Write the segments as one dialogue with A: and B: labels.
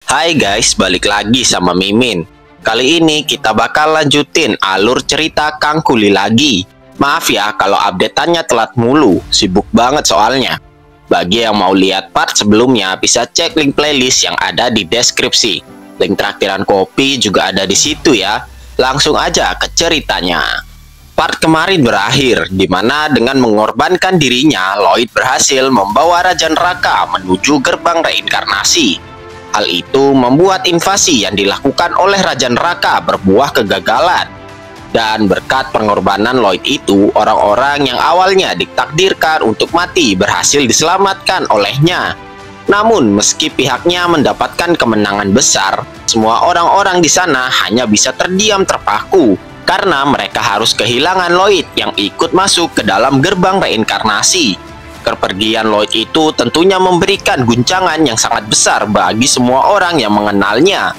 A: Hai guys, balik lagi sama Mimin. Kali ini kita bakal lanjutin alur cerita Kang Kuli lagi. Maaf ya kalau update-annya telat mulu, sibuk banget soalnya. Bagi yang mau lihat part sebelumnya, bisa cek link playlist yang ada di deskripsi. Link traktiran kopi juga ada di situ ya. Langsung aja ke ceritanya. Part kemarin berakhir, di mana dengan mengorbankan dirinya, Lloyd berhasil membawa Raja Neraka menuju gerbang reinkarnasi. Hal itu membuat invasi yang dilakukan oleh Raja Neraka berbuah kegagalan. Dan berkat pengorbanan Lloyd itu, orang-orang yang awalnya ditakdirkan untuk mati berhasil diselamatkan olehnya. Namun, meski pihaknya mendapatkan kemenangan besar, semua orang-orang di sana hanya bisa terdiam terpaku karena mereka harus kehilangan Lloyd yang ikut masuk ke dalam gerbang reinkarnasi. Kepergian Lloyd itu tentunya memberikan guncangan yang sangat besar bagi semua orang yang mengenalnya.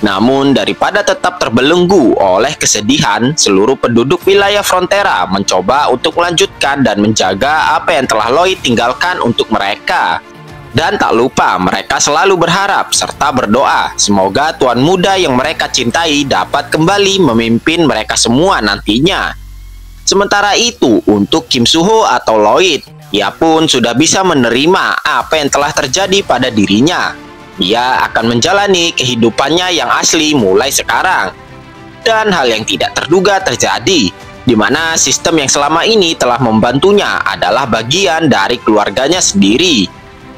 A: Namun, daripada tetap terbelenggu oleh kesedihan, seluruh penduduk wilayah Frontera mencoba untuk melanjutkan dan menjaga apa yang telah Lloyd tinggalkan untuk mereka. Dan tak lupa, mereka selalu berharap serta berdoa semoga tuan muda yang mereka cintai dapat kembali memimpin mereka semua nantinya. Sementara itu, untuk Kim Soo-ho atau Lloyd, ia pun sudah bisa menerima apa yang telah terjadi pada dirinya. Ia akan menjalani kehidupannya yang asli mulai sekarang. Dan hal yang tidak terduga terjadi, di mana sistem yang selama ini telah membantunya adalah bagian dari keluarganya sendiri.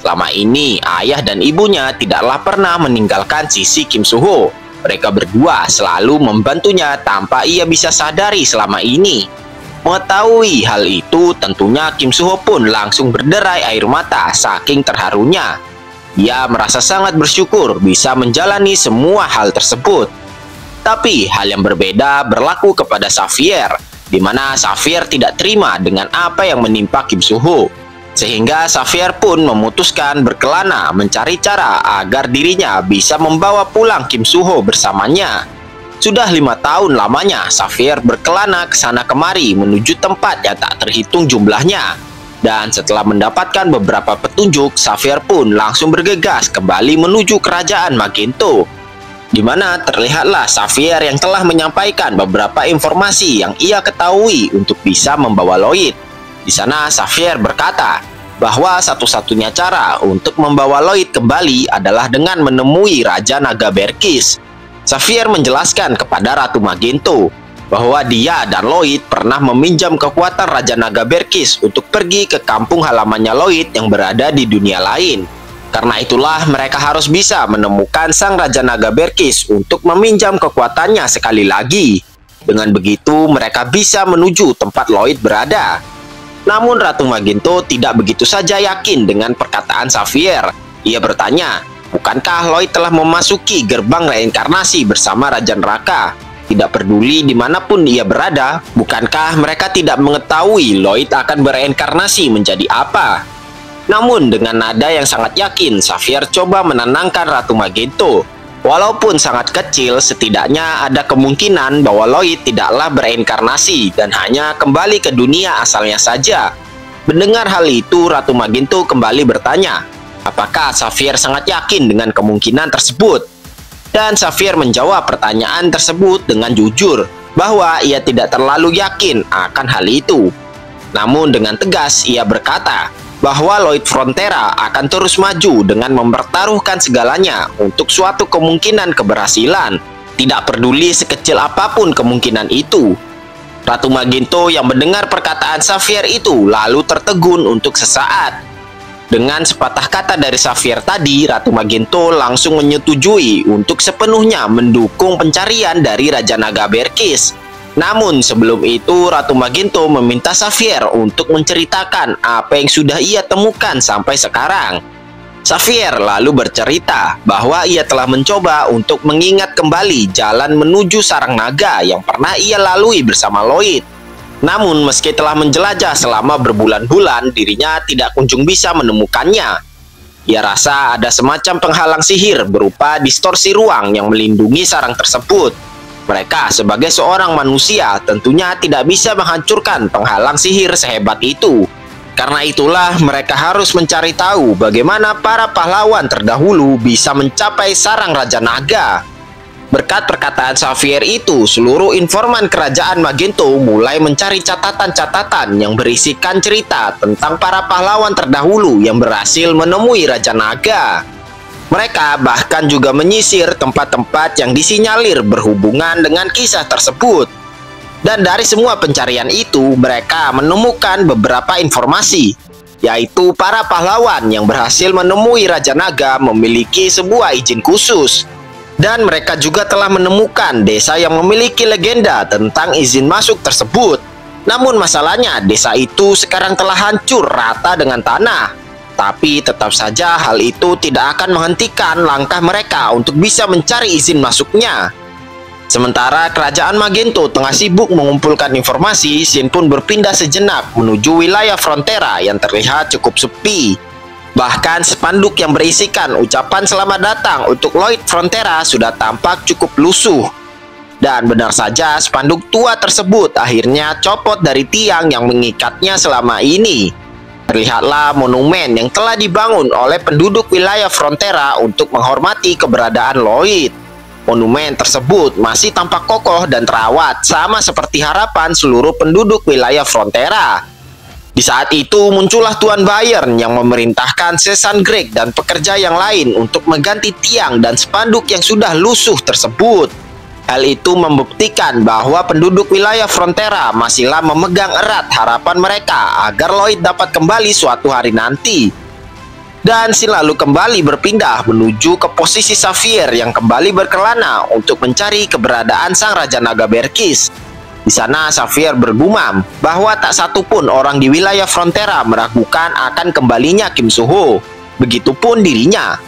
A: Selama ini, ayah dan ibunya tidaklah pernah meninggalkan sisi Kim Soo-ho. Mereka berdua selalu membantunya tanpa ia bisa sadari selama ini. Mengetahui hal itu, tentunya Kim Soo-ho pun langsung berderai air mata saking terharunya. Ia merasa sangat bersyukur bisa menjalani semua hal tersebut. Tapi hal yang berbeda berlaku kepada Xavier, di mana Xavier tidak terima dengan apa yang menimpa Kim Soo-ho. Sehingga Xavier pun memutuskan berkelana mencari cara agar dirinya bisa membawa pulang Kim Soo-ho bersamanya. Sudah 5 tahun lamanya Xavier berkelana ke sana kemari menuju tempat yang tak terhitung jumlahnya. Dan setelah mendapatkan beberapa petunjuk, Xavier pun langsung bergegas kembali menuju kerajaan Magento. Di mana terlihatlah Xavier yang telah menyampaikan beberapa informasi yang ia ketahui untuk bisa membawa Lloyd. Di sana Xavier berkata bahwa satu-satunya cara untuk membawa Lloyd kembali adalah dengan menemui Raja Naga Berkis. Xavier menjelaskan kepada Ratu Magento bahwa dia dan Lloyd pernah meminjam kekuatan Raja Naga Berkis untuk pergi ke kampung halamannya Lloyd yang berada di dunia lain. Karena itulah mereka harus bisa menemukan sang Raja Naga Berkis untuk meminjam kekuatannya sekali lagi. Dengan begitu mereka bisa menuju tempat Lloyd berada. Namun Ratu Magento tidak begitu saja yakin dengan perkataan Xavier. Ia bertanya, bukankah Lloyd telah memasuki gerbang reinkarnasi bersama Raja Neraka? Tidak peduli dimanapun ia berada, bukankah mereka tidak mengetahui Lloyd akan bereinkarnasi menjadi apa? Namun dengan nada yang sangat yakin, Xavier coba menenangkan Ratu Magento. Walaupun sangat kecil, setidaknya ada kemungkinan bahwa Lloyd tidaklah bereinkarnasi dan hanya kembali ke dunia asalnya saja. Mendengar hal itu, Ratu Magento kembali bertanya, apakah Xavier sangat yakin dengan kemungkinan tersebut? Dan Xavier menjawab pertanyaan tersebut dengan jujur, bahwa ia tidak terlalu yakin akan hal itu. Namun dengan tegas ia berkata, bahwa Lloyd Frontera akan terus maju dengan mempertaruhkan segalanya untuk suatu kemungkinan keberhasilan, tidak peduli sekecil apapun kemungkinan itu. Ratu Magento yang mendengar perkataan Xavier itu lalu tertegun untuk sesaat. Dengan sepatah kata dari Xavier tadi, Ratu Magento langsung menyetujui untuk sepenuhnya mendukung pencarian dari Raja Naga Berkis. Namun sebelum itu, Ratu Magento meminta Xavier untuk menceritakan apa yang sudah ia temukan sampai sekarang. Xavier lalu bercerita bahwa ia telah mencoba untuk mengingat kembali jalan menuju sarang naga yang pernah ia lalui bersama Lloyd. Namun meski telah menjelajah selama berbulan-bulan, dirinya tidak kunjung bisa menemukannya. Ia rasa ada semacam penghalang sihir berupa distorsi ruang yang melindungi sarang tersebut. Mereka sebagai seorang manusia tentunya tidak bisa menghancurkan penghalang sihir sehebat itu. Karena itulah mereka harus mencari tahu bagaimana para pahlawan terdahulu bisa mencapai sarang Raja Naga. Berkat perkataan Xavier itu, seluruh informan kerajaan Magento mulai mencari catatan-catatan yang berisikan cerita tentang para pahlawan terdahulu yang berhasil menemui Raja Naga. Mereka bahkan juga menyisir tempat-tempat yang disinyalir berhubungan dengan kisah tersebut. Dan dari semua pencarian itu, mereka menemukan beberapa informasi, yaitu para pahlawan yang berhasil menemui Raja Naga memiliki sebuah izin khusus. Dan mereka juga telah menemukan desa yang memiliki legenda tentang izin masuk tersebut. Namun masalahnya, desa itu sekarang telah hancur rata dengan tanah. Tapi tetap saja hal itu tidak akan menghentikan langkah mereka untuk bisa mencari izin masuknya. Sementara kerajaan Magento tengah sibuk mengumpulkan informasi, Shin pun berpindah sejenak menuju wilayah Frontera yang terlihat cukup sepi. Bahkan spanduk yang berisikan ucapan selamat datang untuk Lloyd Frontera sudah tampak cukup lusuh. Dan benar saja spanduk tua tersebut akhirnya copot dari tiang yang mengikatnya selama ini. Terlihatlah monumen yang telah dibangun oleh penduduk wilayah Frontera untuk menghormati keberadaan Lloyd. Monumen tersebut masih tampak kokoh dan terawat, sama seperti harapan seluruh penduduk wilayah Frontera. Di saat itu muncullah Tuan Bayern yang memerintahkan Sesan Greg dan pekerja yang lain untuk mengganti tiang dan spanduk yang sudah lusuh tersebut. Hal itu membuktikan bahwa penduduk wilayah Frontera masihlah memegang erat harapan mereka agar Lloyd dapat kembali suatu hari nanti. Dan Shin lalu kembali berpindah menuju ke posisi Xavier yang kembali berkelana untuk mencari keberadaan sang Raja Naga Berkis. Di sana Xavier bergumam bahwa tak satu pun orang di wilayah Frontera meragukan akan kembalinya Kim Soo-ho. Begitupun dirinya.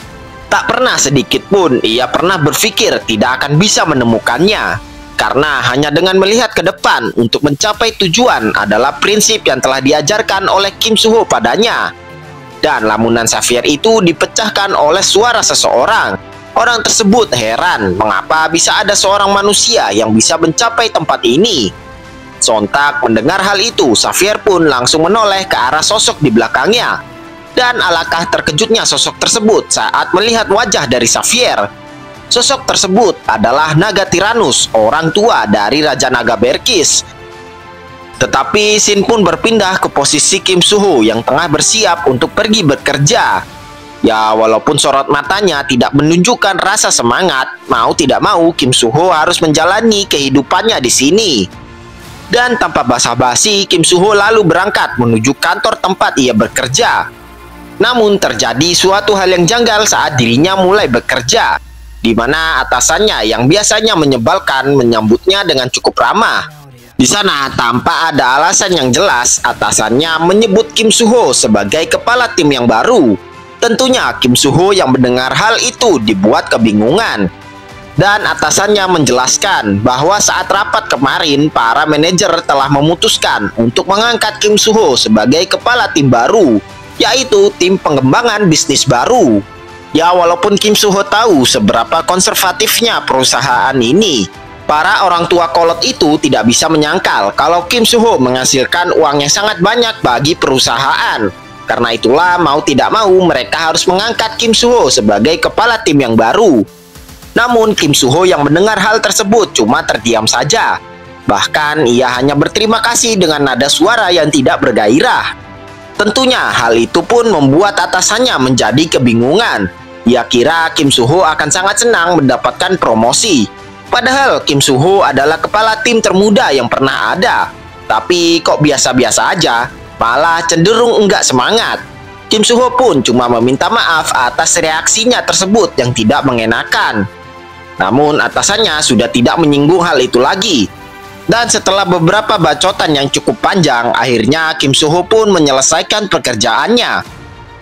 A: Tak pernah sedikit pun ia pernah berpikir tidak akan bisa menemukannya. Karena hanya dengan melihat ke depan untuk mencapai tujuan adalah prinsip yang telah diajarkan oleh Kim Soo-ho padanya. Dan lamunan Xavier itu dipecahkan oleh suara seseorang. Orang tersebut heran mengapa bisa ada seorang manusia yang bisa mencapai tempat ini. Sontak mendengar hal itu, Xavier pun langsung menoleh ke arah sosok di belakangnya. Dan alangkah terkejutnya sosok tersebut saat melihat wajah dari Xavier. Sosok tersebut adalah Naga Tyrannus, orang tua dari Raja Naga Berkis. Tetapi Shin pun berpindah ke posisi Kim Soo-ho yang tengah bersiap untuk pergi bekerja. Ya, walaupun sorot matanya tidak menunjukkan rasa semangat, mau tidak mau Kim Soo-ho harus menjalani kehidupannya di sini. Dan tanpa basa-basi, Kim Soo-ho lalu berangkat menuju kantor tempat ia bekerja. Namun terjadi suatu hal yang janggal saat dirinya mulai bekerja, di mana atasannya yang biasanya menyebalkan menyambutnya dengan cukup ramah. Di sana, tanpa ada alasan yang jelas, atasannya menyebut Kim Soo-ho sebagai kepala tim yang baru. Tentunya Kim Soo-ho yang mendengar hal itu dibuat kebingungan. Dan atasannya menjelaskan bahwa saat rapat kemarin, para manajer telah memutuskan untuk mengangkat Kim Soo-ho sebagai kepala tim baru, yaitu tim pengembangan bisnis baru. Ya, walaupun Kim Soo-ho tahu seberapa konservatifnya perusahaan ini, para orang tua kolot itu tidak bisa menyangkal kalau Kim Soo-ho menghasilkan uang yang sangat banyak bagi perusahaan. Karena itulah mau tidak mau mereka harus mengangkat Kim Soo-ho sebagai kepala tim yang baru. Namun Kim Soo-ho yang mendengar hal tersebut cuma terdiam saja. Bahkan ia hanya berterima kasih dengan nada suara yang tidak bergairah. Tentunya hal itu pun membuat atasannya menjadi kebingungan. Ia kira Kim Soo-ho akan sangat senang mendapatkan promosi. Padahal Kim Soo-ho adalah kepala tim termuda yang pernah ada. Tapi kok biasa-biasa aja, malah cenderung enggak semangat. Kim Soo-ho pun cuma meminta maaf atas reaksinya tersebut yang tidak mengenakan. Namun atasannya sudah tidak menyinggung hal itu lagi. Dan setelah beberapa bacotan yang cukup panjang, akhirnya Kim Soo-ho pun menyelesaikan pekerjaannya.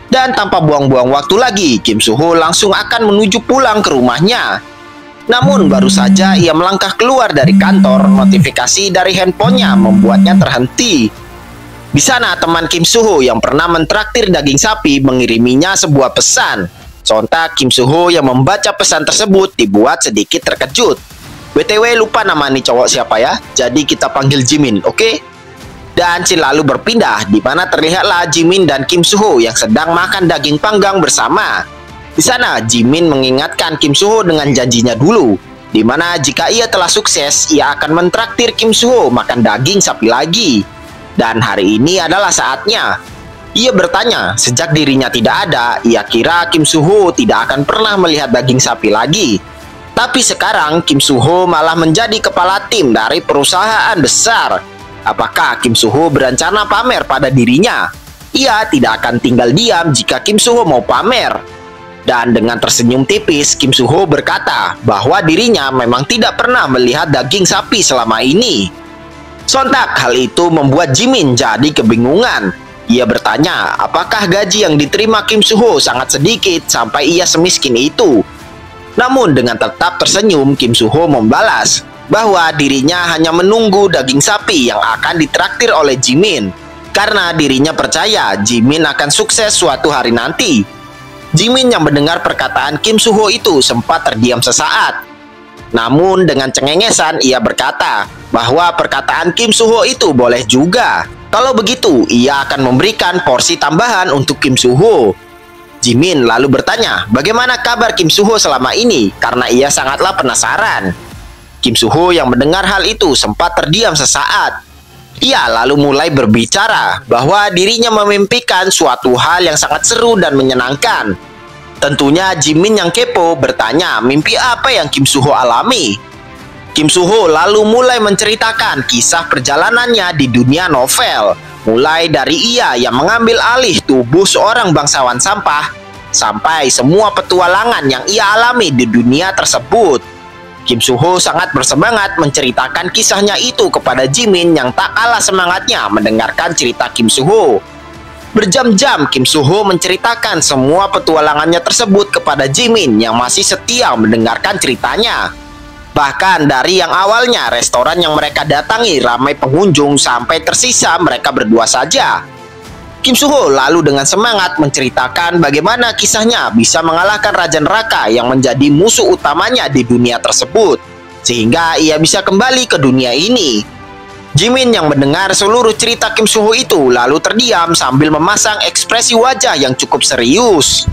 A: Dan tanpa buang-buang waktu lagi, Kim Soo-ho langsung akan menuju pulang ke rumahnya. Namun baru saja ia melangkah keluar dari kantor, notifikasi dari handphonenya membuatnya terhenti. Di sana teman Kim Soo-ho yang pernah mentraktir daging sapi mengiriminya sebuah pesan. Sontak Kim Soo-ho yang membaca pesan tersebut dibuat sedikit terkejut. BTW lupa nama nih cowok siapa ya, jadi kita panggil Jimin, oke? Dan scene lalu berpindah di mana terlihatlah Jimin dan Kim Soo-ho yang sedang makan daging panggang bersama. Di sana Jimin mengingatkan Kim Soo-ho dengan janjinya dulu, di mana jika ia telah sukses, ia akan mentraktir Kim Soo-ho makan daging sapi lagi. Dan hari ini adalah saatnya. Ia bertanya, sejak dirinya tidak ada, ia kira Kim Soo-ho tidak akan pernah melihat daging sapi lagi. Tapi sekarang Kim Soo-ho malah menjadi kepala tim dari perusahaan besar. Apakah Kim Soo-ho berencana pamer pada dirinya? Ia tidak akan tinggal diam jika Kim Soo-ho mau pamer. Dan dengan tersenyum tipis, Kim Soo-ho berkata bahwa dirinya memang tidak pernah melihat daging sapi selama ini. Sontak hal itu membuat Jimin jadi kebingungan. Ia bertanya, apakah gaji yang diterima Kim Soo-ho sangat sedikit sampai ia semiskin itu? Namun dengan tetap tersenyum, Kim Soo-ho membalas bahwa dirinya hanya menunggu daging sapi yang akan ditraktir oleh Jimin, karena dirinya percaya Jimin akan sukses suatu hari nanti. Jimin yang mendengar perkataan Kim Soo-ho itu sempat terdiam sesaat. Namun dengan cengengesan ia berkata bahwa perkataan Kim Soo-ho itu boleh juga. Kalau begitu, ia akan memberikan porsi tambahan untuk Kim Soo-ho. Jimin lalu bertanya, bagaimana kabar Kim Soo-ho selama ini? Karena ia sangatlah penasaran. Kim Soo-ho yang mendengar hal itu sempat terdiam sesaat. Ia lalu mulai berbicara bahwa dirinya memimpikan suatu hal yang sangat seru dan menyenangkan. Tentunya Jimin yang kepo bertanya, mimpi apa yang Kim Soo-ho alami? Kim Soo-ho lalu mulai menceritakan kisah perjalanannya di dunia novel, mulai dari ia yang mengambil alih tubuh seorang bangsawan sampah, sampai semua petualangan yang ia alami di dunia tersebut. Kim Soo-ho sangat bersemangat menceritakan kisahnya itu kepada Jimin yang tak kalah semangatnya mendengarkan cerita Kim Soo-ho. Berjam-jam Kim Soo-ho menceritakan semua petualangannya tersebut kepada Jimin yang masih setia mendengarkan ceritanya. Bahkan dari yang awalnya restoran yang mereka datangi ramai pengunjung sampai tersisa mereka berdua saja. Kim Soo-ho lalu dengan semangat menceritakan bagaimana kisahnya bisa mengalahkan Raja Neraka yang menjadi musuh utamanya di dunia tersebut, sehingga ia bisa kembali ke dunia ini. Jimin yang mendengar seluruh cerita Kim Soo-ho itu lalu terdiam sambil memasang ekspresi wajah yang cukup serius.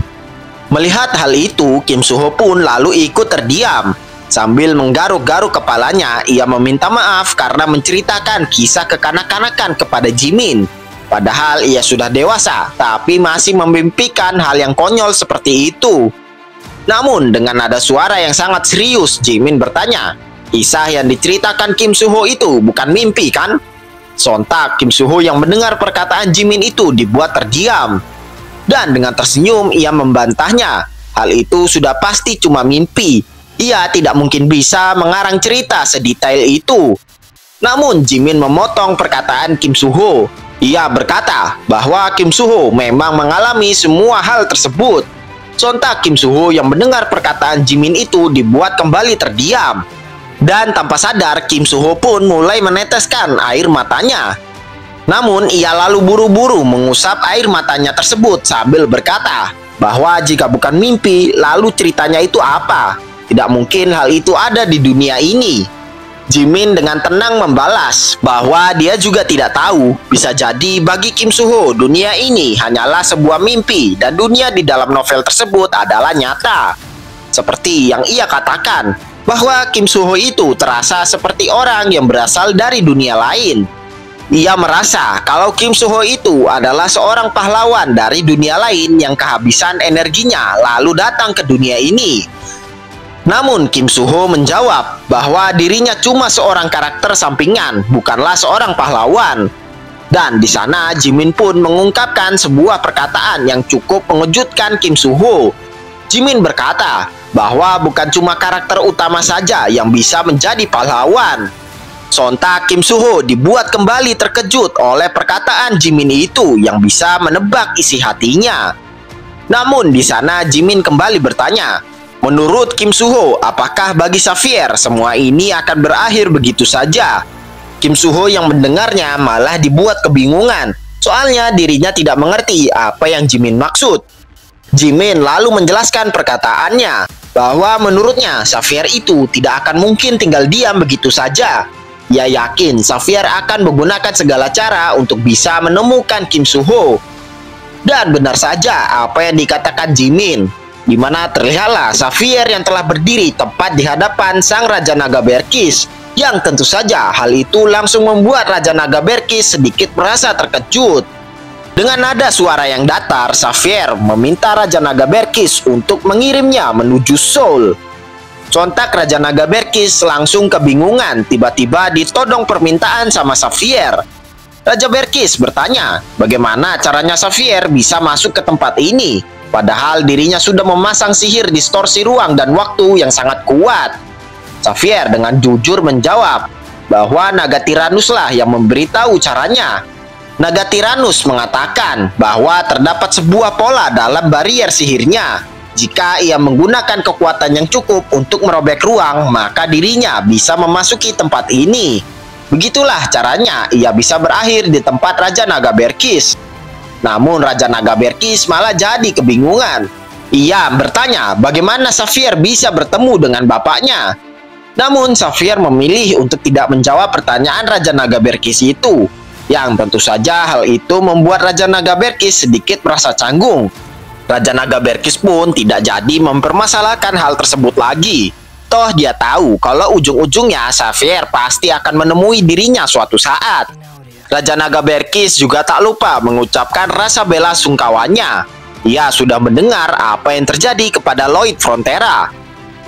A: Melihat hal itu, Kim Soo-ho pun lalu ikut terdiam. Sambil menggaruk-garuk kepalanya, ia meminta maaf karena menceritakan kisah kekanak-kanakan kepada Jimin. Padahal ia sudah dewasa, tapi masih memimpikan hal yang konyol seperti itu. Namun dengan nada suara yang sangat serius, Jimin bertanya, kisah yang diceritakan Kim Soo-ho itu bukan mimpi kan? Sontak Kim Soo-ho yang mendengar perkataan Jimin itu dibuat terdiam. Dan dengan tersenyum ia membantahnya, hal itu sudah pasti cuma mimpi. Ia tidak mungkin bisa mengarang cerita sedetail itu. Namun Jimin memotong perkataan Kim Soo-ho. Ia berkata bahwa Kim Soo-ho memang mengalami semua hal tersebut. Sontak Kim Soo-ho yang mendengar perkataan Jimin itu dibuat kembali terdiam. Dan tanpa sadar Kim Soo-ho pun mulai meneteskan air matanya. Namun ia lalu buru-buru mengusap air matanya tersebut sambil berkata bahwa jika bukan mimpi, lalu ceritanya itu apa? Tidak mungkin hal itu ada di dunia ini. Jimin dengan tenang membalas bahwa dia juga tidak tahu. Bisa jadi bagi Kim Soo-ho dunia ini hanyalah sebuah mimpi dan dunia di dalam novel tersebut adalah nyata. Seperti yang ia katakan, bahwa Kim Soo-ho itu terasa seperti orang yang berasal dari dunia lain. Ia merasa kalau Kim Soo-ho itu adalah seorang pahlawan dari dunia lain yang kehabisan energinya lalu datang ke dunia ini. Namun Kim Soo-ho menjawab bahwa dirinya cuma seorang karakter sampingan, bukanlah seorang pahlawan. Dan di sana Jimin pun mengungkapkan sebuah perkataan yang cukup mengejutkan Kim Soo-ho. Jimin berkata bahwa bukan cuma karakter utama saja yang bisa menjadi pahlawan. Sontak Kim Soo-ho dibuat kembali terkejut oleh perkataan Jimin itu yang bisa menebak isi hatinya. Namun di sana Jimin kembali bertanya, menurut Kim Soo-ho, apakah bagi Xavier semua ini akan berakhir begitu saja? Kim Soo-ho yang mendengarnya malah dibuat kebingungan, soalnya dirinya tidak mengerti apa yang Jimin maksud. Jimin lalu menjelaskan perkataannya, bahwa menurutnya Xavier itu tidak akan mungkin tinggal diam begitu saja. Ia yakin Xavier akan menggunakan segala cara untuk bisa menemukan Kim Soo-ho. Dan benar saja apa yang dikatakan Jimin, di mana terlihatlah Xavier yang telah berdiri tepat di hadapan sang Raja Naga Berkis, yang tentu saja hal itu langsung membuat Raja Naga Berkis sedikit merasa terkejut. Dengan nada suara yang datar, Xavier meminta Raja Naga Berkis untuk mengirimnya menuju Seoul. Sontak Raja Naga Berkis langsung kebingungan, tiba-tiba ditodong permintaan sama Xavier. Raja Berkis bertanya, bagaimana caranya Xavier bisa masuk ke tempat ini, padahal dirinya sudah memasang sihir distorsi ruang dan waktu yang sangat kuat. Xavier dengan jujur menjawab bahwa Naga Tyrannus lah yang memberitahu caranya. Naga Tyrannus mengatakan bahwa terdapat sebuah pola dalam barrier sihirnya. Jika ia menggunakan kekuatan yang cukup untuk merobek ruang, maka dirinya bisa memasuki tempat ini. Begitulah caranya ia bisa berakhir di tempat Raja Naga Berkis. Namun Raja Naga Berkis malah jadi kebingungan. Ia bertanya bagaimana Xavier bisa bertemu dengan bapaknya. Namun Xavier memilih untuk tidak menjawab pertanyaan Raja Naga Berkis itu. Yang tentu saja hal itu membuat Raja Naga Berkis sedikit merasa canggung. Raja Naga Berkis pun tidak jadi mempermasalahkan hal tersebut lagi. Toh dia tahu kalau ujung-ujungnya Xavier pasti akan menemui dirinya suatu saat. Raja Naga Berkis juga tak lupa mengucapkan rasa bela sungkawanya. Ia sudah mendengar apa yang terjadi kepada Lloyd Frontera.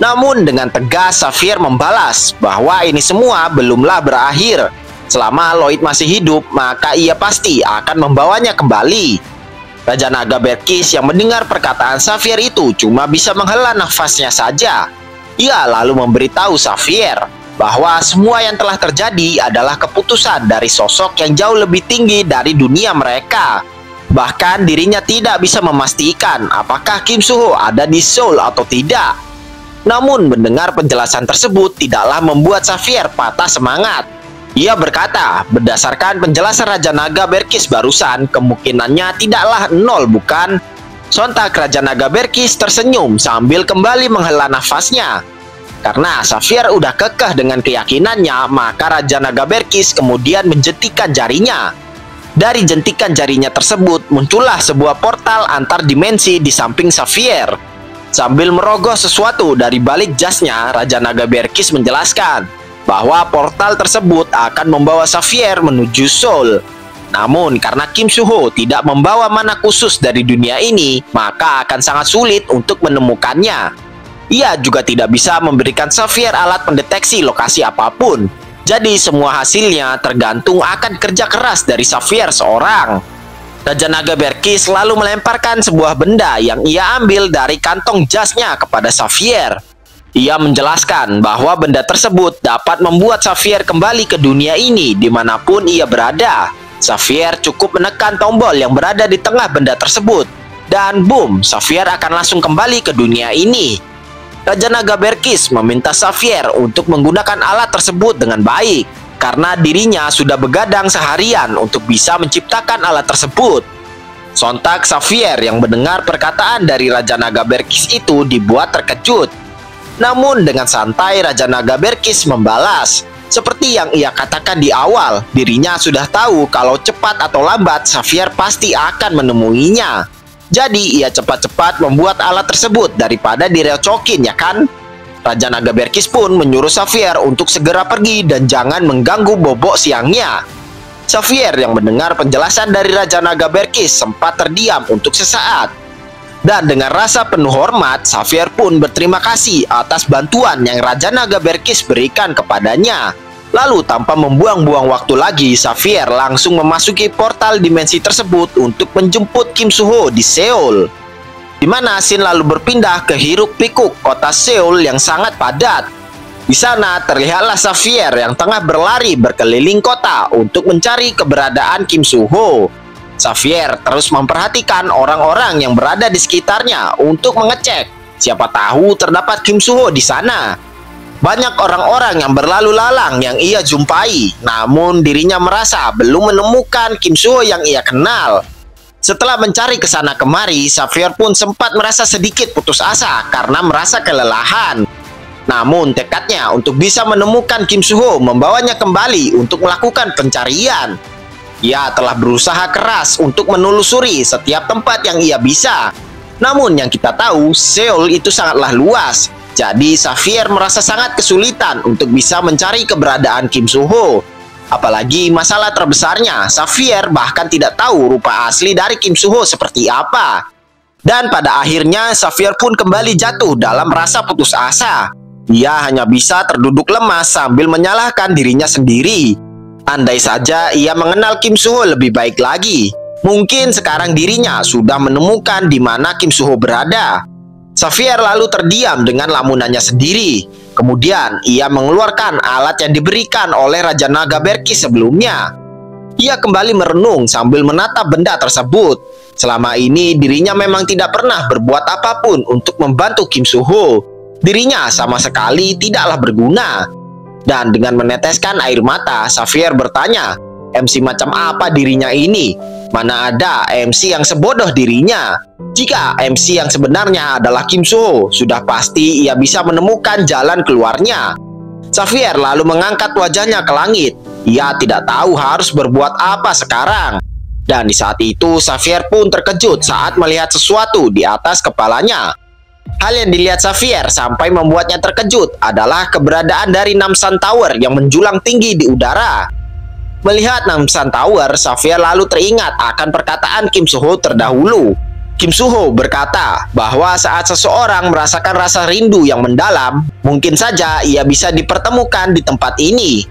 A: Namun dengan tegas Xavier membalas bahwa ini semua belumlah berakhir. Selama Lloyd masih hidup, maka ia pasti akan membawanya kembali. Raja Naga Berkis yang mendengar perkataan Xavier itu cuma bisa menghela nafasnya saja. Ia lalu memberitahu Xavier bahwa semua yang telah terjadi adalah keputusan dari sosok yang jauh lebih tinggi dari dunia mereka. Bahkan dirinya tidak bisa memastikan apakah Kim Soo-ho ada di Seoul atau tidak. Namun mendengar penjelasan tersebut tidaklah membuat Xavier patah semangat. Ia berkata, berdasarkan penjelasan Raja Naga Berkis barusan, kemungkinannya tidaklah nol, bukan? Sontak Raja Naga Berkis tersenyum sambil kembali menghela nafasnya. Karena Xavier udah kekeh dengan keyakinannya, maka Raja Naga Berkis kemudian menjentikan jarinya. Dari jentikan jarinya tersebut, muncullah sebuah portal antar dimensi di samping Xavier. Sambil merogoh sesuatu dari balik jasnya, Raja Naga Berkis menjelaskan bahwa portal tersebut akan membawa Xavier menuju Seoul. Namun karena Kim Soo-ho tidak membawa mana khusus dari dunia ini, maka akan sangat sulit untuk menemukannya. Ia juga tidak bisa memberikan Xavier alat pendeteksi lokasi apapun. Jadi semua hasilnya tergantung akan kerja keras dari Xavier seorang. Raja Naga Berkis lalu melemparkan sebuah benda yang ia ambil dari kantong jasnya kepada Xavier. Ia menjelaskan bahwa benda tersebut dapat membuat Xavier kembali ke dunia ini dimanapun ia berada. Xavier cukup menekan tombol yang berada di tengah benda tersebut, dan boom, Xavier akan langsung kembali ke dunia ini. Raja Naga Berkis meminta Xavier untuk menggunakan alat tersebut dengan baik, karena dirinya sudah begadang seharian untuk bisa menciptakan alat tersebut. Sontak Xavier yang mendengar perkataan dari Raja Naga Berkis itu dibuat terkejut. Namun dengan santai Raja Naga Berkis membalas, seperti yang ia katakan di awal, dirinya sudah tahu kalau cepat atau lambat Xavier pasti akan menemuinya. Jadi ia cepat-cepat membuat alat tersebut daripada direcokin, ya kan? Raja Naga Berkis pun menyuruh Xavier untuk segera pergi dan jangan mengganggu bobok siangnya. Xavier yang mendengar penjelasan dari Raja Naga Berkis sempat terdiam untuk sesaat. Dan dengan rasa penuh hormat, Xavier pun berterima kasih atas bantuan yang Raja Naga Berkis berikan kepadanya. Lalu tanpa membuang-buang waktu lagi, Xavier langsung memasuki portal dimensi tersebut untuk menjemput Kim Soo-ho di Seoul. Di mana Shin lalu berpindah ke hiruk-pikuk kota Seoul yang sangat padat. Di sana terlihatlah Xavier yang tengah berlari berkeliling kota untuk mencari keberadaan Kim Soo-ho. Xavier terus memperhatikan orang-orang yang berada di sekitarnya untuk mengecek siapa tahu terdapat Kim Soo-ho di sana. Banyak orang-orang yang berlalu lalang yang ia jumpai, namun dirinya merasa belum menemukan Kim Soo-ho yang ia kenal. Setelah mencari ke sana kemari, Xavier pun sempat merasa sedikit putus asa karena merasa kelelahan. Namun tekadnya untuk bisa menemukan Kim Soo-ho membawanya kembali untuk melakukan pencarian. Ia telah berusaha keras untuk menelusuri setiap tempat yang ia bisa. Namun yang kita tahu, Seoul itu sangatlah luas. Jadi Xavier merasa sangat kesulitan untuk bisa mencari keberadaan Kim Soo-ho. Apalagi masalah terbesarnya, Xavier bahkan tidak tahu rupa asli dari Kim Soo-ho seperti apa. Dan pada akhirnya Xavier pun kembali jatuh dalam rasa putus asa. Ia hanya bisa terduduk lemas sambil menyalahkan dirinya sendiri. Andai saja ia mengenal Kim Soo-ho lebih baik lagi, mungkin sekarang dirinya sudah menemukan di mana Kim Soo-ho berada. Xavier lalu terdiam dengan lamunannya sendiri. Kemudian ia mengeluarkan alat yang diberikan oleh Raja Naga Berkis sebelumnya. Ia kembali merenung sambil menatap benda tersebut. Selama ini dirinya memang tidak pernah berbuat apapun untuk membantu Kim Soo-ho. Dirinya sama sekali tidaklah berguna. Dan dengan meneteskan air mata, Xavier bertanya, MC macam apa dirinya ini? Mana ada MC yang sebodoh dirinya? Jika MC yang sebenarnya adalah Kim Soo-ho, sudah pasti ia bisa menemukan jalan keluarnya. Xavier lalu mengangkat wajahnya ke langit. Ia tidak tahu harus berbuat apa sekarang. Dan di saat itu, Xavier pun terkejut saat melihat sesuatu di atas kepalanya. Hal yang dilihat Xavier sampai membuatnya terkejut adalah keberadaan dari Namsan Tower yang menjulang tinggi di udara. Melihat Namsan Tower, Xavier lalu teringat akan perkataan Kim Soo-ho terdahulu. Kim Soo-ho berkata bahwa saat seseorang merasakan rasa rindu yang mendalam, mungkin saja ia bisa dipertemukan di tempat ini.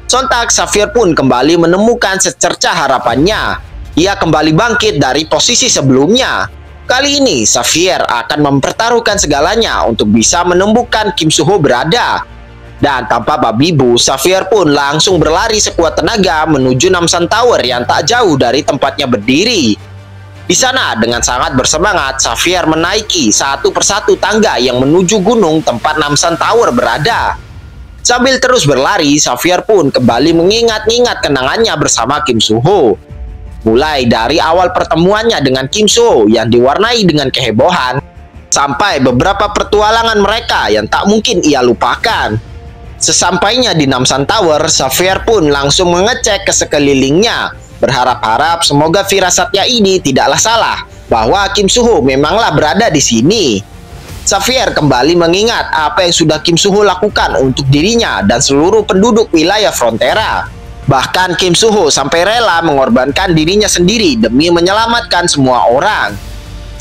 A: Sontak Xavier pun kembali menemukan secercah harapannya. Ia kembali bangkit dari posisi sebelumnya. Kali ini Xavier akan mempertaruhkan segalanya untuk bisa menemukan Kim Soo-ho berada. Dan tanpa babi bu, Xavier pun langsung berlari sekuat tenaga menuju Namsan Tower yang tak jauh dari tempatnya berdiri. Di sana dengan sangat bersemangat, Xavier menaiki satu persatu tangga yang menuju gunung tempat Namsan Tower berada. Sambil terus berlari, Xavier pun kembali mengingat-ingat kenangannya bersama Kim Soo-ho. Mulai dari awal pertemuannya dengan Kim Soo yang diwarnai dengan kehebohan, sampai beberapa petualangan mereka yang tak mungkin ia lupakan. Sesampainya di Namsan Tower, Xavier pun langsung mengecek ke sekelilingnya, berharap-harap semoga firasatnya ini tidaklah salah, bahwa Kim Soo-ho memanglah berada di sini. Xavier kembali mengingat apa yang sudah Kim Soo-ho lakukan untuk dirinya dan seluruh penduduk wilayah Frontera. Bahkan Kim Soo-ho sampai rela mengorbankan dirinya sendiri demi menyelamatkan semua orang.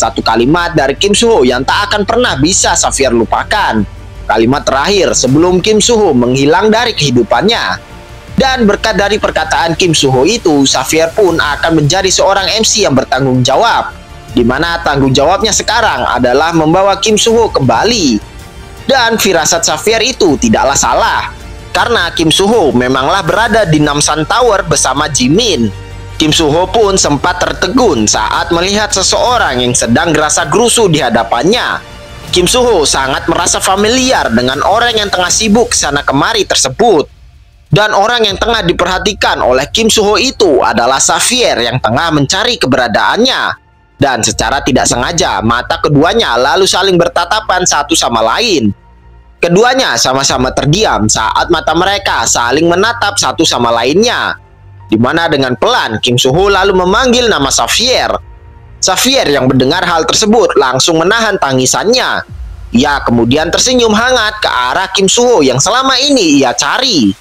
A: Satu kalimat dari Kim Soo-ho yang tak akan pernah bisa Xavier lupakan. Kalimat terakhir sebelum Kim Soo-ho menghilang dari kehidupannya. Dan berkat dari perkataan Kim Soo-ho itu, Xavier pun akan menjadi seorang MC yang bertanggung jawab. Di mana tanggung jawabnya sekarang adalah membawa Kim Soo-ho kembali. Dan firasat Xavier itu tidaklah salah. Karena Kim Soo-ho memanglah berada di Namsan Tower bersama Jimin. Kim Soo-ho pun sempat tertegun saat melihat seseorang yang sedang gerasa gerusu di hadapannya. Kim Soo-ho sangat merasa familiar dengan orang yang tengah sibuk sana kemari tersebut. Dan orang yang tengah diperhatikan oleh Kim Soo-ho itu adalah Xavier yang tengah mencari keberadaannya. Dan secara tidak sengaja, mata keduanya lalu saling bertatapan satu sama lain. Keduanya sama-sama terdiam saat mata mereka saling menatap satu sama lainnya. Di mana dengan pelan Kim Soo-ho lalu memanggil nama Xavier. Xavier yang mendengar hal tersebut langsung menahan tangisannya. Ia kemudian tersenyum hangat ke arah Kim Soo-ho yang selama ini ia cari.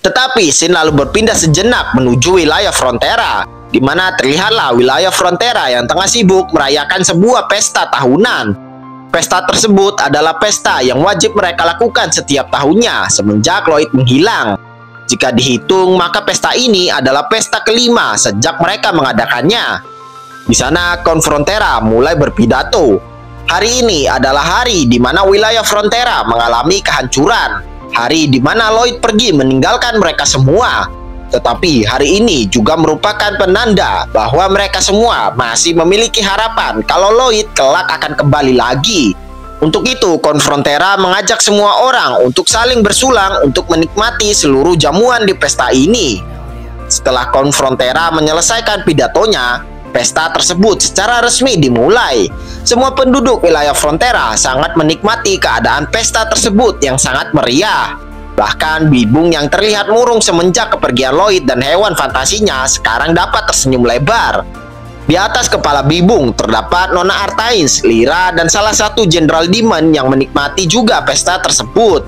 A: Tetapi scene lalu berpindah sejenak menuju wilayah Frontera, di mana terlihatlah wilayah Frontera yang tengah sibuk merayakan sebuah pesta tahunan. Pesta tersebut adalah pesta yang wajib mereka lakukan setiap tahunnya semenjak Lloyd menghilang. Jika dihitung, maka pesta ini adalah pesta kelima sejak mereka mengadakannya. Di sana, Konfrontera mulai berpidato. Hari ini adalah hari di mana wilayah Frontera mengalami kehancuran. Hari di mana Lloyd pergi meninggalkan mereka semua. Tetapi hari ini juga merupakan penanda bahwa mereka semua masih memiliki harapan kalau Lloyd kelak akan kembali lagi. Untuk itu, Konfrontera mengajak semua orang untuk saling bersulang untuk menikmati seluruh jamuan di pesta ini. Setelah Konfrontera menyelesaikan pidatonya, pesta tersebut secara resmi dimulai. Semua penduduk wilayah Frontera sangat menikmati keadaan pesta tersebut yang sangat meriah. Bahkan Bibung yang terlihat murung semenjak kepergian Lloyd dan hewan fantasinya sekarang dapat tersenyum lebar. Di atas kepala Bibung terdapat Nona Artains, Lyra, dan salah satu Jenderal Demon yang menikmati juga pesta tersebut.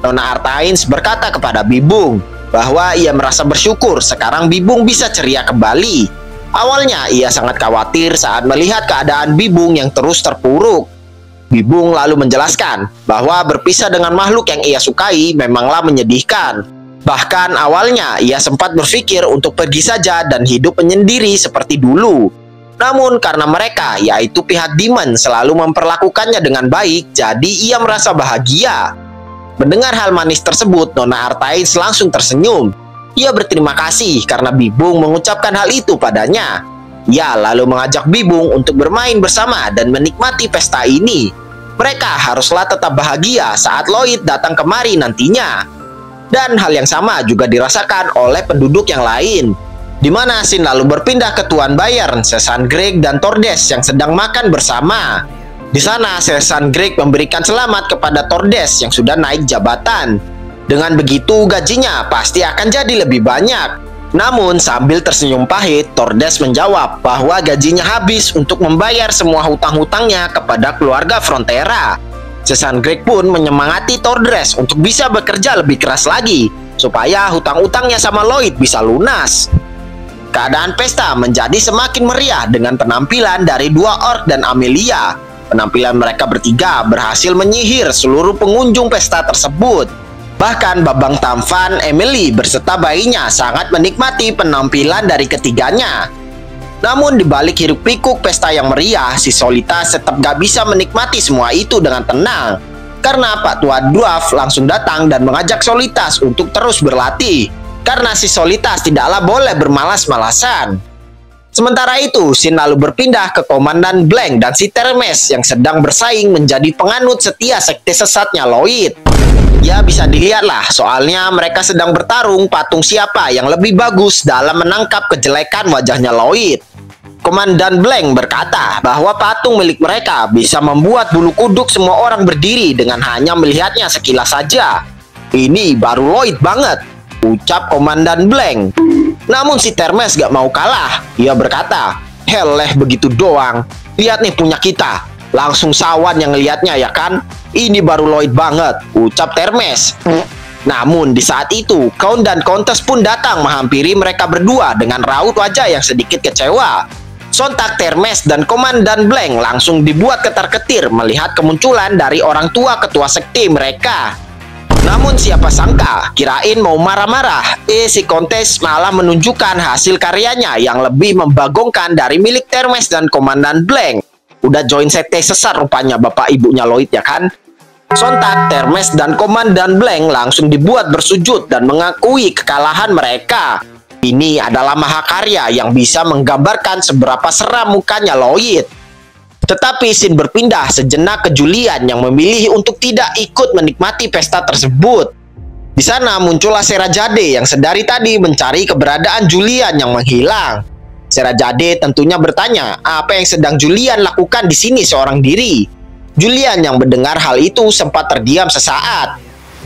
A: Nona Artains berkata kepada Bibung bahwa ia merasa bersyukur sekarang Bibung bisa ceria kembali. Awalnya ia sangat khawatir saat melihat keadaan Bibung yang terus terpuruk. Bibung lalu menjelaskan bahwa berpisah dengan makhluk yang ia sukai memanglah menyedihkan. Bahkan awalnya ia sempat berpikir untuk pergi saja dan hidup menyendiri seperti dulu. Namun karena mereka, yaitu pihak Demon, selalu memperlakukannya dengan baik, jadi ia merasa bahagia. Mendengar hal manis tersebut, Nona Artains langsung tersenyum. Ia berterima kasih karena Bibung mengucapkan hal itu padanya. Ia lalu mengajak Bibung untuk bermain bersama dan menikmati pesta ini. Mereka haruslah tetap bahagia saat Lloyd datang kemari nantinya. Dan hal yang sama juga dirasakan oleh penduduk yang lain, di mana Sin lalu berpindah ke Tuan Bayern, Sesan Greg, dan Tordes yang sedang makan bersama. Di sana, Sesan Greg memberikan selamat kepada Tordes yang sudah naik jabatan. Dengan begitu, gajinya pasti akan jadi lebih banyak. Namun, sambil tersenyum pahit, Tordes menjawab bahwa gajinya habis untuk membayar semua hutang-hutangnya kepada keluarga Frontera. Sesan Greg pun menyemangati Tordes untuk bisa bekerja lebih keras lagi, supaya hutang-utangnya sama Lloyd bisa lunas. Keadaan pesta menjadi semakin meriah dengan penampilan dari dua orc dan Amelia. Penampilan mereka bertiga berhasil menyihir seluruh pengunjung pesta tersebut. Bahkan Babang Tampan, Emily berserta bayinya sangat menikmati penampilan dari ketiganya. Namun di balik hiruk-pikuk pesta yang meriah, si Solitas tetap gak bisa menikmati semua itu dengan tenang. Karena Pak Tua Dwarf langsung datang dan mengajak Solitas untuk terus berlatih. Karena si Solitas tidaklah boleh bermalas-malasan. Sementara itu, Sin lalu berpindah ke Komandan Blank dan si Termes yang sedang bersaing menjadi penganut setia sekte sesatnya Lloyd. Ya bisa dilihatlah, soalnya mereka sedang bertarung patung siapa yang lebih bagus dalam menangkap kejelekan wajahnya Lloyd. Komandan Blank berkata bahwa patung milik mereka bisa membuat bulu kuduk semua orang berdiri dengan hanya melihatnya sekilas saja. Ini baru Lloyd banget, ucap Komandan Blank. Namun si Termes gak mau kalah. Ia berkata, "Heleh begitu doang. Lihat nih punya kita." Langsung sawan yang ngelihatnya ya kan? Ini baru Lloyd banget, ucap Termes. Namun di saat itu, Count dan Countess pun datang menghampiri mereka berdua dengan raut wajah yang sedikit kecewa. Sontak Termes dan Komandan Blank langsung dibuat ketar-ketir melihat kemunculan dari orang tua ketua sekte mereka. Namun siapa sangka, kirain mau marah-marah, si Countess malah menunjukkan hasil karyanya yang lebih membagongkan dari milik Termes dan Komandan Blank. Udah join sekte sesat rupanya bapak ibunya Lloyd ya kan? Sontak Termes dan Komandan Blank langsung dibuat bersujud dan mengakui kekalahan mereka. Ini adalah mahakarya yang bisa menggambarkan seberapa seram mukanya Lloyd. Tetapi Sin berpindah sejenak ke Julian yang memilih untuk tidak ikut menikmati pesta tersebut. Di sana muncullah Serajade yang sedari tadi mencari keberadaan Julian yang menghilang. Serajade tentunya bertanya apa yang sedang Julian lakukan di sini seorang diri. Julian yang mendengar hal itu sempat terdiam sesaat.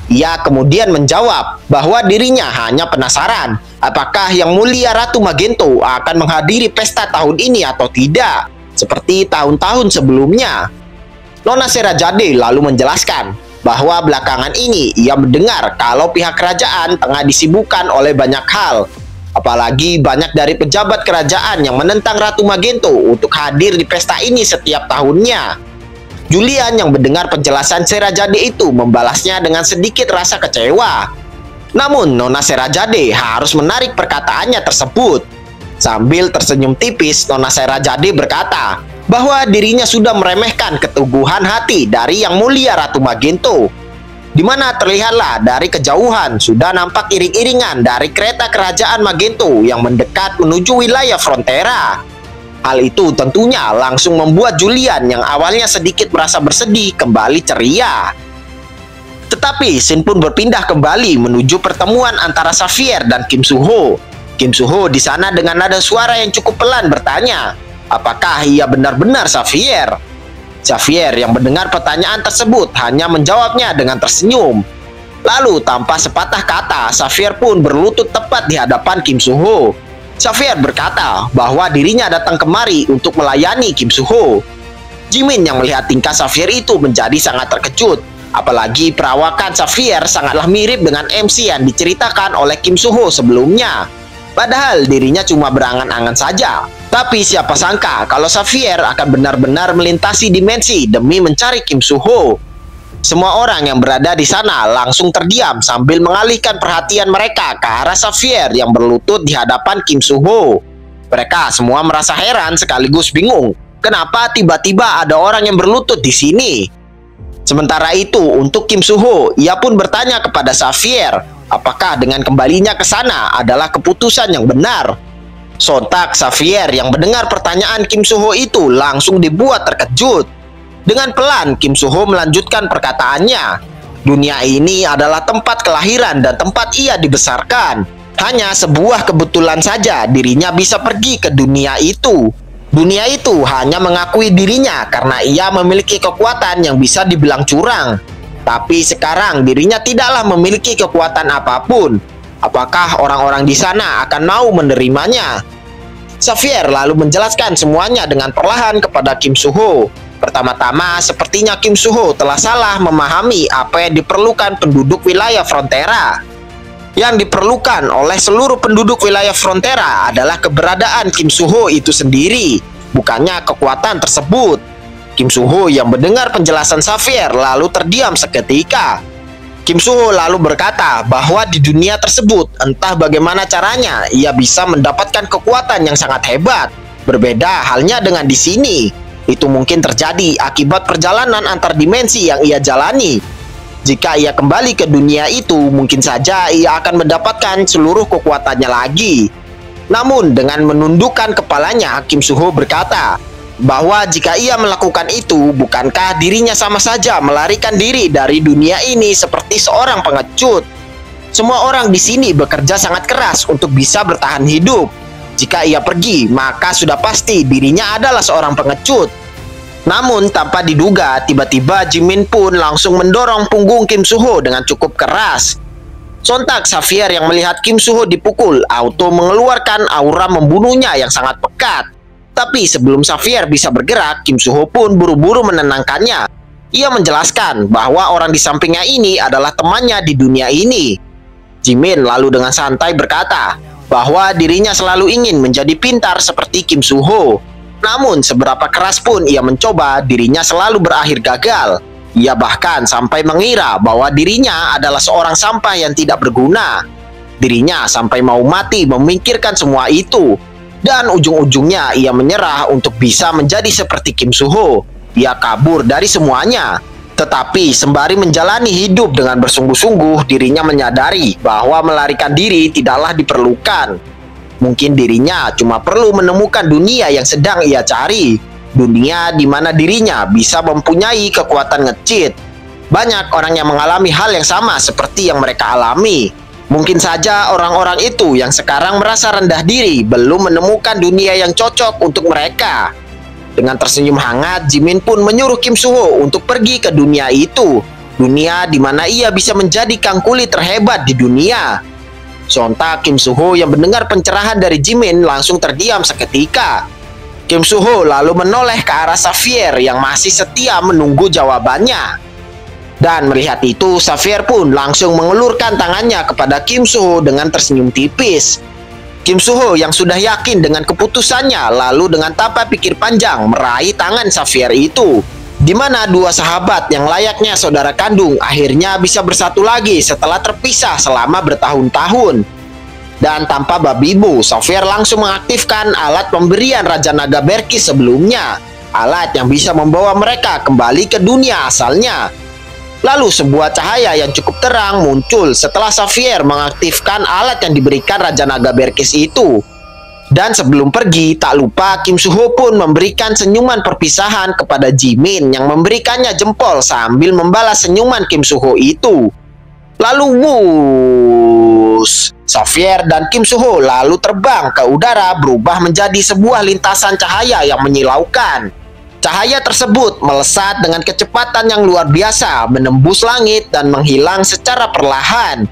A: Ia kemudian menjawab bahwa dirinya hanya penasaran apakah Yang Mulia Ratu Magento akan menghadiri pesta tahun ini atau tidak, seperti tahun-tahun sebelumnya. Nona Serajade lalu menjelaskan bahwa belakangan ini ia mendengar kalau pihak kerajaan tengah disibukkan oleh banyak hal. Apalagi banyak dari pejabat kerajaan yang menentang Ratu Magento untuk hadir di pesta ini setiap tahunnya. Julian yang mendengar penjelasan Serajade itu membalasnya dengan sedikit rasa kecewa. Namun Nona Serajade harus menarik perkataannya tersebut. Sambil tersenyum tipis, Nona Serajade berkata bahwa dirinya sudah meremehkan keteguhan hati dari Yang Mulia Ratu Magento. Di mana terlihatlah dari kejauhan sudah nampak iring-iringan dari kereta kerajaan Magento yang mendekat menuju wilayah Frontera. Hal itu tentunya langsung membuat Julian yang awalnya sedikit merasa bersedih kembali ceria. Tetapi Sin pun berpindah kembali menuju pertemuan antara Xavier dan Kim Suho. Kim Soo-ho di sana dengan nada suara yang cukup pelan bertanya, apakah ia benar-benar Xavier? Xavier yang mendengar pertanyaan tersebut hanya menjawabnya dengan tersenyum. Lalu tanpa sepatah kata, Xavier pun berlutut tepat di hadapan Kim Soo-ho. Xavier berkata bahwa dirinya datang kemari untuk melayani Kim Soo-ho. Jimin yang melihat tingkah Xavier itu menjadi sangat terkejut. Apalagi perawakan Xavier sangatlah mirip dengan MC yang diceritakan oleh Kim Soo-ho sebelumnya. Padahal dirinya cuma berangan-angan saja. Tapi siapa sangka kalau Xavier akan benar-benar melintasi dimensi demi mencari Kim Soo-ho. Semua orang yang berada di sana langsung terdiam sambil mengalihkan perhatian mereka ke arah Xavier yang berlutut di hadapan Kim Soo-ho. Mereka semua merasa heran sekaligus bingung. Kenapa tiba-tiba ada orang yang berlutut di sini? Sementara itu, untuk Kim Soo-ho, ia pun bertanya kepada Xavier, apakah dengan kembalinya ke sana adalah keputusan yang benar? Sontak Xavier yang mendengar pertanyaan Kim Soo-ho itu langsung dibuat terkejut. Dengan pelan, Kim Soo-ho melanjutkan perkataannya. Dunia ini adalah tempat kelahiran dan tempat ia dibesarkan. Hanya sebuah kebetulan saja dirinya bisa pergi ke dunia itu. Dunia itu hanya mengakui dirinya karena ia memiliki kekuatan yang bisa dibilang curang. Tapi sekarang dirinya tidaklah memiliki kekuatan apapun. Apakah orang-orang di sana akan mau menerimanya? Xavier lalu menjelaskan semuanya dengan perlahan kepada Kim Soo-ho. Pertama-tama, sepertinya Kim Soo-ho telah salah memahami apa yang diperlukan penduduk wilayah Frontera. Yang diperlukan oleh seluruh penduduk wilayah Frontera adalah keberadaan Kim Soo-ho itu sendiri, bukannya kekuatan tersebut. Kim Soo-ho yang mendengar penjelasan Xavier lalu terdiam seketika. Kim Soo-ho lalu berkata bahwa di dunia tersebut entah bagaimana caranya ia bisa mendapatkan kekuatan yang sangat hebat. Berbeda halnya dengan di sini. Itu mungkin terjadi akibat perjalanan antar dimensi yang ia jalani. Jika ia kembali ke dunia itu, mungkin saja ia akan mendapatkan seluruh kekuatannya lagi. Namun dengan menundukkan kepalanya, Kim Soo-ho berkata bahwa jika ia melakukan itu, bukankah dirinya sama saja melarikan diri dari dunia ini seperti seorang pengecut? Semua orang di sini bekerja sangat keras untuk bisa bertahan hidup. Jika ia pergi, maka sudah pasti dirinya adalah seorang pengecut. Namun tanpa diduga, tiba-tiba Jimin pun langsung mendorong punggung Kim Soo-ho dengan cukup keras. Sontak Xavier yang melihat Kim Soo-ho dipukul, auto mengeluarkan aura membunuhnya yang sangat pekat. Tapi sebelum Xavier bisa bergerak, Kim Soo-ho pun buru-buru menenangkannya. Ia menjelaskan bahwa orang di sampingnya ini adalah temannya di dunia ini. Jimin lalu dengan santai berkata bahwa dirinya selalu ingin menjadi pintar seperti Kim Soo-ho. Namun seberapa keras pun ia mencoba, dirinya selalu berakhir gagal. Ia bahkan sampai mengira bahwa dirinya adalah seorang sampah yang tidak berguna. Dirinya sampai mau mati memikirkan semua itu. Dan ujung-ujungnya ia menyerah untuk bisa menjadi seperti Kim Soo-ho. Ia kabur dari semuanya. Tetapi sembari menjalani hidup dengan bersungguh-sungguh, dirinya menyadari bahwa melarikan diri tidaklah diperlukan. Mungkin dirinya cuma perlu menemukan dunia yang sedang ia cari. Dunia di mana dirinya bisa mempunyai kekuatan nge-cheat. Banyak orang yang mengalami hal yang sama seperti yang mereka alami. Mungkin saja orang-orang itu yang sekarang merasa rendah diri belum menemukan dunia yang cocok untuk mereka. Dengan tersenyum hangat, Jimin pun menyuruh Kim Soo-ho untuk pergi ke dunia itu. Dunia di mana ia bisa menjadi kangkuli terhebat di dunia. Sontak Kim Soo-ho yang mendengar pencerahan dari Jimin langsung terdiam seketika. Kim Soo-ho lalu menoleh ke arah Xavier yang masih setia menunggu jawabannya. Dan melihat itu, Xavier pun langsung mengelurkan tangannya kepada Kim Soo-ho dengan tersenyum tipis. Kim Soo-ho yang sudah yakin dengan keputusannya lalu dengan tanpa pikir panjang meraih tangan Xavier itu. Di mana dua sahabat yang layaknya saudara kandung akhirnya bisa bersatu lagi setelah terpisah selama bertahun-tahun. Dan tanpa babi bu, Xavier langsung mengaktifkan alat pemberian Raja Naga Berkis sebelumnya. Alat yang bisa membawa mereka kembali ke dunia asalnya. Lalu sebuah cahaya yang cukup terang muncul setelah Xavier mengaktifkan alat yang diberikan Raja Naga Berkis itu. Dan sebelum pergi, tak lupa Kim Soo-ho pun memberikan senyuman perpisahan kepada Jimin yang memberikannya jempol sambil membalas senyuman Kim Soo-ho itu. Lalu Xavier dan Kim Soo-ho lalu terbang ke udara berubah menjadi sebuah lintasan cahaya yang menyilaukan. Cahaya tersebut melesat dengan kecepatan yang luar biasa, menembus langit dan menghilang secara perlahan.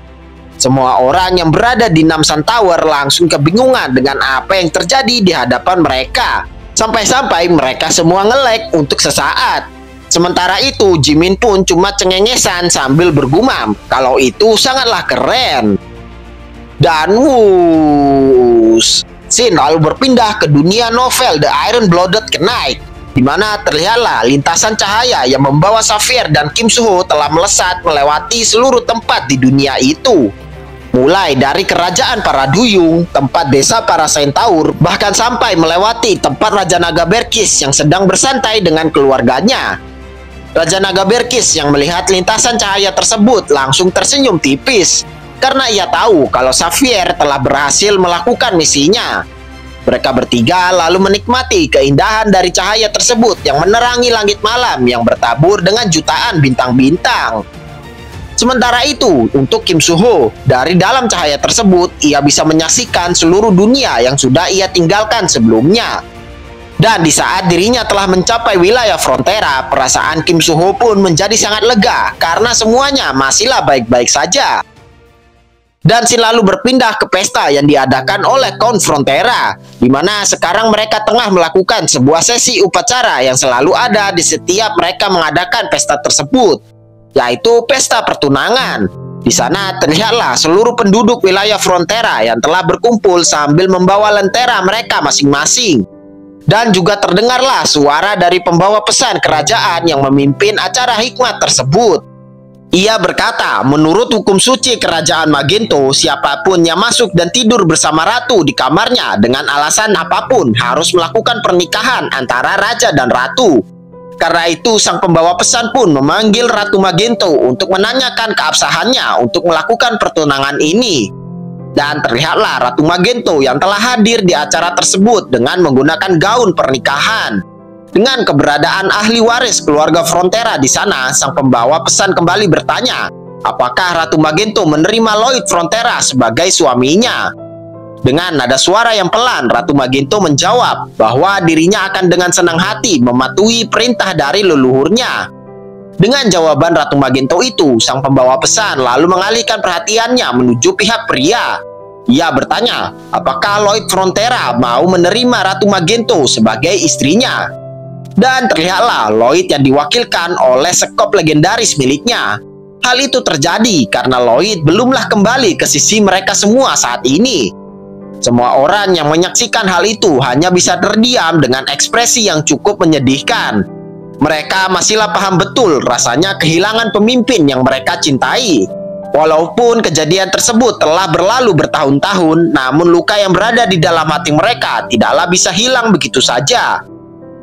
A: Semua orang yang berada di Namsan Tower langsung kebingungan dengan apa yang terjadi di hadapan mereka. Sampai-sampai mereka semua nge-lag untuk sesaat. Sementara itu, Jimin pun cuma cengengesan sambil bergumam kalau itu sangatlah keren. Dan scene lalu berpindah ke dunia novel The Iron-Blooded Knight, di mana terlihatlah lintasan cahaya yang membawa Xavier dan Kim Soo-ho telah melesat melewati seluruh tempat di dunia itu. Mulai dari kerajaan para duyung, tempat desa para centaur, bahkan sampai melewati tempat Raja Naga Berkis yang sedang bersantai dengan keluarganya. Raja Naga Berkis yang melihat lintasan cahaya tersebut langsung tersenyum tipis karena ia tahu kalau Xavier telah berhasil melakukan misinya. Mereka bertiga lalu menikmati keindahan dari cahaya tersebut yang menerangi langit malam yang bertabur dengan jutaan bintang-bintang. Sementara itu, untuk Kim Soo-ho, dari dalam cahaya tersebut, ia bisa menyaksikan seluruh dunia yang sudah ia tinggalkan sebelumnya. Dan di saat dirinya telah mencapai wilayah Frontera, perasaan Kim Soo-ho pun menjadi sangat lega karena semuanya masihlah baik-baik saja. Dan scene lalu berpindah ke pesta yang diadakan oleh Count Frontera, di mana sekarang mereka tengah melakukan sebuah sesi upacara yang selalu ada di setiap mereka mengadakan pesta tersebut, yaitu pesta pertunangan. Di sana terlihatlah seluruh penduduk wilayah Frontera yang telah berkumpul sambil membawa lentera mereka masing-masing. Dan juga terdengarlah suara dari pembawa pesan kerajaan yang memimpin acara hikmat tersebut. Ia berkata, menurut hukum suci kerajaan Magento, siapapun yang masuk dan tidur bersama ratu di kamarnya dengan alasan apapun harus melakukan pernikahan antara raja dan ratu. Karena itu, sang pembawa pesan pun memanggil Ratu Magento untuk menanyakan keabsahannya untuk melakukan pertunangan ini. Dan terlihatlah Ratu Magento yang telah hadir di acara tersebut dengan menggunakan gaun pernikahan. Dengan keberadaan ahli waris keluarga Frontera di sana, sang pembawa pesan kembali bertanya, apakah Ratu Magento menerima Lloyd Frontera sebagai suaminya? Dengan nada suara yang pelan, Ratu Magento menjawab bahwa dirinya akan dengan senang hati mematuhi perintah dari leluhurnya. Dengan jawaban Ratu Magento itu, sang pembawa pesan lalu mengalihkan perhatiannya menuju pihak pria. Ia bertanya, apakah Lloyd Frontera mau menerima Ratu Magento sebagai istrinya? Dan terlihatlah Lloyd yang diwakilkan oleh sekop legendaris miliknya. Hal itu terjadi karena Lloyd belumlah kembali ke sisi mereka semua saat ini. Semua orang yang menyaksikan hal itu hanya bisa terdiam dengan ekspresi yang cukup menyedihkan. Mereka masihlah paham betul rasanya kehilangan pemimpin yang mereka cintai. Walaupun kejadian tersebut telah berlalu bertahun-tahun, namun luka yang berada di dalam hati mereka tidaklah bisa hilang begitu saja.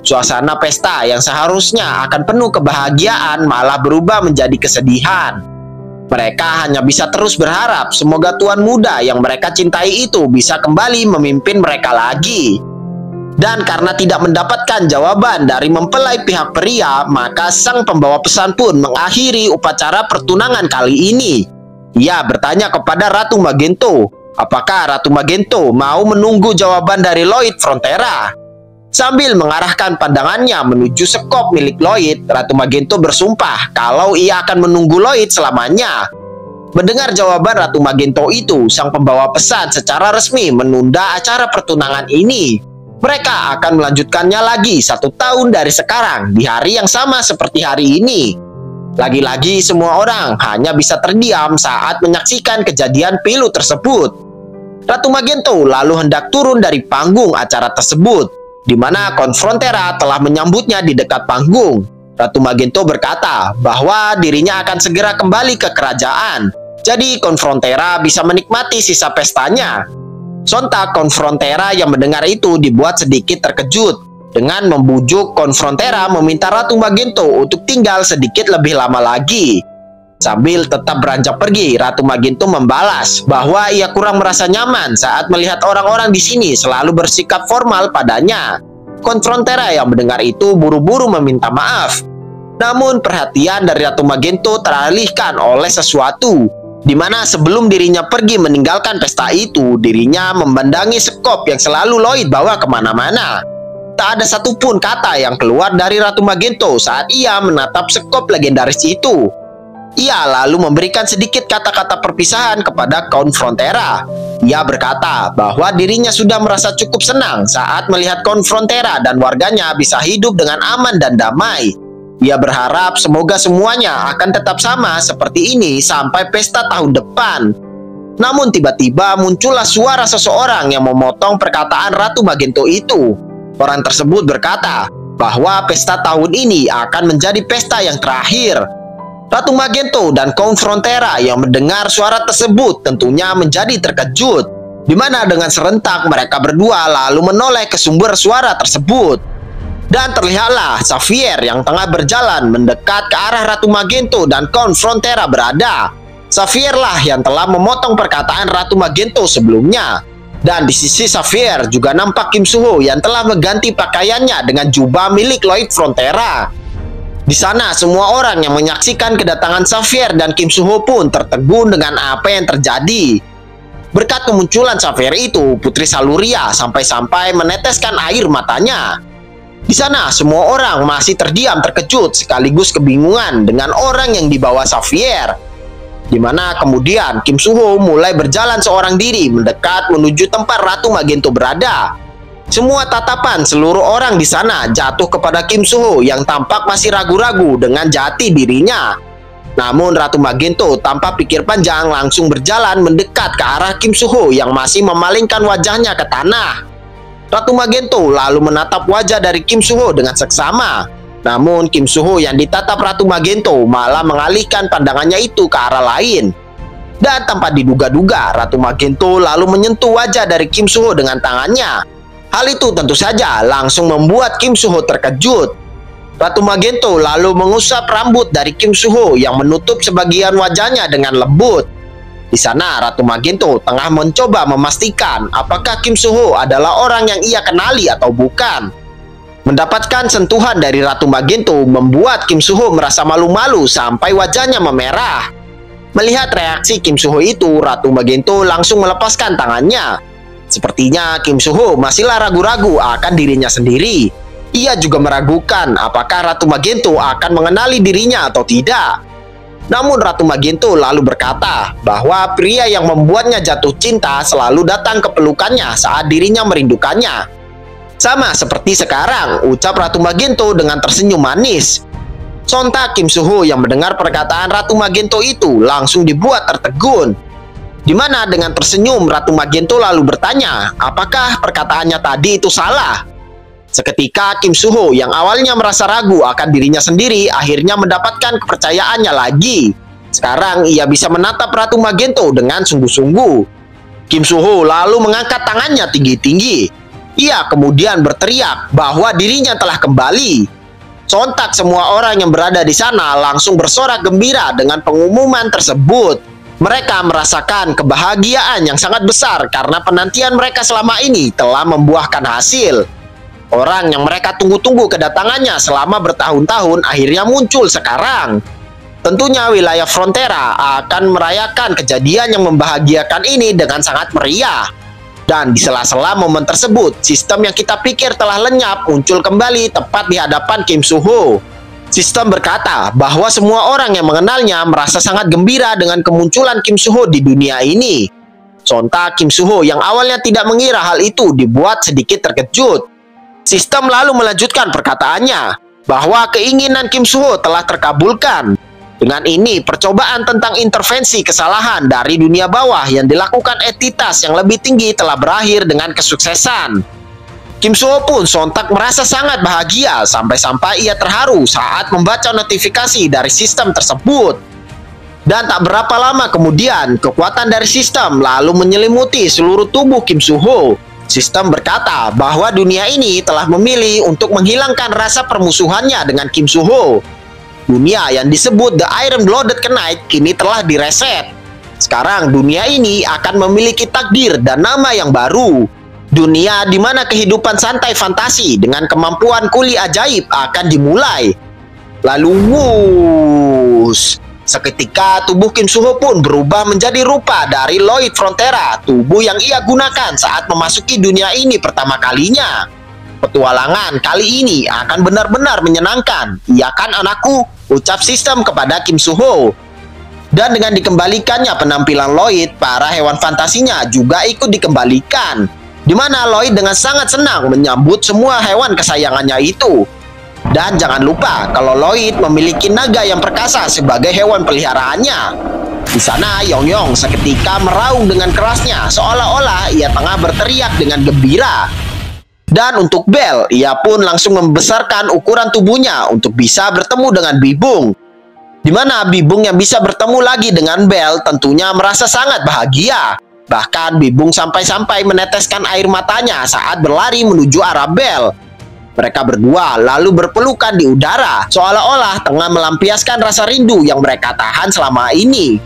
A: Suasana pesta yang seharusnya akan penuh kebahagiaan malah berubah menjadi kesedihan. Mereka hanya bisa terus berharap semoga tuan muda yang mereka cintai itu bisa kembali memimpin mereka lagi. Dan karena tidak mendapatkan jawaban dari mempelai pihak pria, maka sang pembawa pesan pun mengakhiri upacara pertunangan kali ini. Ia bertanya kepada Ratu Magento, apakah Ratu Magento mau menunggu jawaban dari Lloyd Frontera? Sambil mengarahkan pandangannya menuju sekop milik Lloyd, Ratu Magento bersumpah kalau ia akan menunggu Lloyd selamanya. Mendengar jawaban Ratu Magento itu, sang pembawa pesan secara resmi menunda acara pertunangan ini. Mereka akan melanjutkannya lagi 1 tahun dari sekarang, di hari yang sama seperti hari ini. Lagi-lagi semua orang hanya bisa terdiam saat menyaksikan kejadian pilu tersebut. Ratu Magento lalu hendak turun dari panggung acara tersebut, di mana Count Frontera telah menyambutnya di dekat panggung. Ratu Magento berkata bahwa dirinya akan segera kembali ke kerajaan, jadi Count Frontera bisa menikmati sisa pestanya. Sontak Count Frontera yang mendengar itu dibuat sedikit terkejut dengan membujuk Count Frontera meminta Ratu Magento untuk tinggal sedikit lebih lama lagi. Sambil tetap beranjak pergi, Ratu Magento membalas bahwa ia kurang merasa nyaman saat melihat orang-orang di sini selalu bersikap formal padanya. Count Frontera yang mendengar itu buru-buru meminta maaf. Namun perhatian dari Ratu Magento teralihkan oleh sesuatu. Di mana sebelum dirinya pergi meninggalkan pesta itu, dirinya memandangi sekop yang selalu Lloyd bawa kemana-mana. Tak ada satupun kata yang keluar dari Ratu Magento saat ia menatap sekop legendaris itu. Ia lalu memberikan sedikit kata-kata perpisahan kepada Count Frontera. Ia berkata bahwa dirinya sudah merasa cukup senang saat melihat Count Frontera dan warganya bisa hidup dengan aman dan damai. Ia berharap semoga semuanya akan tetap sama seperti ini sampai pesta tahun depan. Namun tiba-tiba muncullah suara seseorang yang memotong perkataan Ratu Magento itu. Orang tersebut berkata bahwa pesta tahun ini akan menjadi pesta yang terakhir. Ratu Magento dan Count Frontera yang mendengar suara tersebut tentunya menjadi terkejut, di mana dengan serentak mereka berdua lalu menoleh ke sumber suara tersebut. Dan terlihatlah Xavier yang tengah berjalan mendekat ke arah Ratu Magento dan Count Frontera berada. Xavier lah yang telah memotong perkataan Ratu Magento sebelumnya. Dan di sisi Xavier juga nampak Kim Suho yang telah mengganti pakaiannya dengan jubah milik Lloyd Frontera. Di sana semua orang yang menyaksikan kedatangan Xavier dan Kim Suho pun tertegun dengan apa yang terjadi. Berkat kemunculan Xavier itu, Putri Saluria sampai-sampai meneteskan air matanya. Di sana semua orang masih terdiam terkejut sekaligus kebingungan dengan orang yang dibawa Xavier. Di mana kemudian Kim Suho mulai berjalan seorang diri mendekat menuju tempat Ratu Magento berada. Semua tatapan seluruh orang di sana jatuh kepada Kim Suho yang tampak masih ragu-ragu dengan jati dirinya. Namun Ratu Magento tanpa pikir panjang langsung berjalan mendekat ke arah Kim Suho yang masih memalingkan wajahnya ke tanah. Ratu Magento lalu menatap wajah dari Kim Suho dengan seksama. Namun Kim Suho yang ditatap Ratu Magento malah mengalihkan pandangannya itu ke arah lain. Dan tanpa diduga-duga, Ratu Magento lalu menyentuh wajah dari Kim Suho dengan tangannya. Hal itu tentu saja langsung membuat Kim Suho terkejut. Ratu Magento lalu mengusap rambut dari Kim Suho yang menutup sebagian wajahnya dengan lembut. Di sana Ratu Magento tengah mencoba memastikan apakah Kim Suho adalah orang yang ia kenali atau bukan. Mendapatkan sentuhan dari Ratu Magento membuat Kim Suho merasa malu-malu sampai wajahnya memerah. Melihat reaksi Kim Suho itu, Ratu Magento langsung melepaskan tangannya. Sepertinya Kim Suho masihlah ragu-ragu akan dirinya sendiri. Ia juga meragukan apakah Ratu Magento akan mengenali dirinya atau tidak. Namun Ratu Magento lalu berkata bahwa pria yang membuatnya jatuh cinta selalu datang ke pelukannya saat dirinya merindukannya. Sama seperti sekarang, ucap Ratu Magento dengan tersenyum manis. Sontak Kim Suho yang mendengar perkataan Ratu Magento itu langsung dibuat tertegun. Di mana dengan tersenyum Ratu Magento lalu bertanya apakah perkataannya tadi itu salah. Seketika Kim Suho yang awalnya merasa ragu akan dirinya sendiri akhirnya mendapatkan kepercayaannya lagi. Sekarang ia bisa menatap Ratu Magento dengan sungguh-sungguh. Kim Suho lalu mengangkat tangannya tinggi-tinggi. Ia kemudian berteriak bahwa dirinya telah kembali. Sontak semua orang yang berada di sana langsung bersorak gembira dengan pengumuman tersebut. Mereka merasakan kebahagiaan yang sangat besar karena penantian mereka selama ini telah membuahkan hasil. Orang yang mereka tunggu-tunggu kedatangannya selama bertahun-tahun akhirnya muncul sekarang. Tentunya wilayah Frontera akan merayakan kejadian yang membahagiakan ini dengan sangat meriah. Dan di sela-sela momen tersebut, sistem yang kita pikir telah lenyap muncul kembali tepat di hadapan Kim Suho. Sistem berkata bahwa semua orang yang mengenalnya merasa sangat gembira dengan kemunculan Kim Suho di dunia ini. Sontak Kim Suho yang awalnya tidak mengira hal itu dibuat sedikit terkejut. Sistem lalu melanjutkan perkataannya bahwa keinginan Kim Suho telah terkabulkan. Dengan ini, percobaan tentang intervensi kesalahan dari dunia bawah yang dilakukan entitas yang lebih tinggi telah berakhir dengan kesuksesan. Kim Suho pun sontak merasa sangat bahagia sampai-sampai ia terharu saat membaca notifikasi dari sistem tersebut. Dan tak berapa lama kemudian, kekuatan dari sistem lalu menyelimuti seluruh tubuh Kim Suho. Sistem berkata bahwa dunia ini telah memilih untuk menghilangkan rasa permusuhannya dengan Kim Suho. Dunia yang disebut The Iron Blooded Knight kini telah direset. Sekarang dunia ini akan memiliki takdir dan nama yang baru. Dunia di mana kehidupan santai fantasi dengan kemampuan kuli ajaib akan dimulai. Lalu wush, Seketika tubuh Kim Soo-ho pun berubah menjadi rupa dari Lloyd Frontera, tubuh yang ia gunakan saat memasuki dunia ini pertama kalinya. Petualangan kali ini akan benar-benar menyenangkan. Iya kan anakku? Ucap sistem kepada Kim Soo-ho. Dan dengan dikembalikannya penampilan Lloyd, para hewan fantasinya juga ikut dikembalikan. Di mana Lloyd dengan sangat senang menyambut semua hewan kesayangannya itu. Dan jangan lupa kalau Lloyd memiliki naga yang perkasa sebagai hewan peliharaannya. Di sana Yong-yong seketika meraung dengan kerasnya seolah-olah ia tengah berteriak dengan gembira. Dan untuk Belle, ia pun langsung membesarkan ukuran tubuhnya untuk bisa bertemu dengan Bibung. Di mana Bibung yang bisa bertemu lagi dengan Belle tentunya merasa sangat bahagia. Bahkan Bibung sampai-sampai meneteskan air matanya saat berlari menuju arah Belle. Mereka berdua lalu berpelukan di udara, seolah-olah tengah melampiaskan rasa rindu yang mereka tahan selama ini.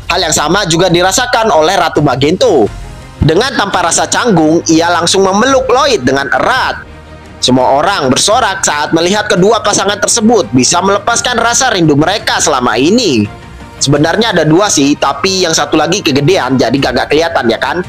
A: Hal yang sama juga dirasakan oleh Ratu Magento. Dengan tanpa rasa canggung, ia langsung memeluk Lloyd dengan erat. Semua orang bersorak saat melihat kedua pasangan tersebut bisa melepaskan rasa rindu mereka selama ini. Sebenarnya ada dua sih, tapi yang satu lagi kegedean jadi kagak kelihatan ya kan?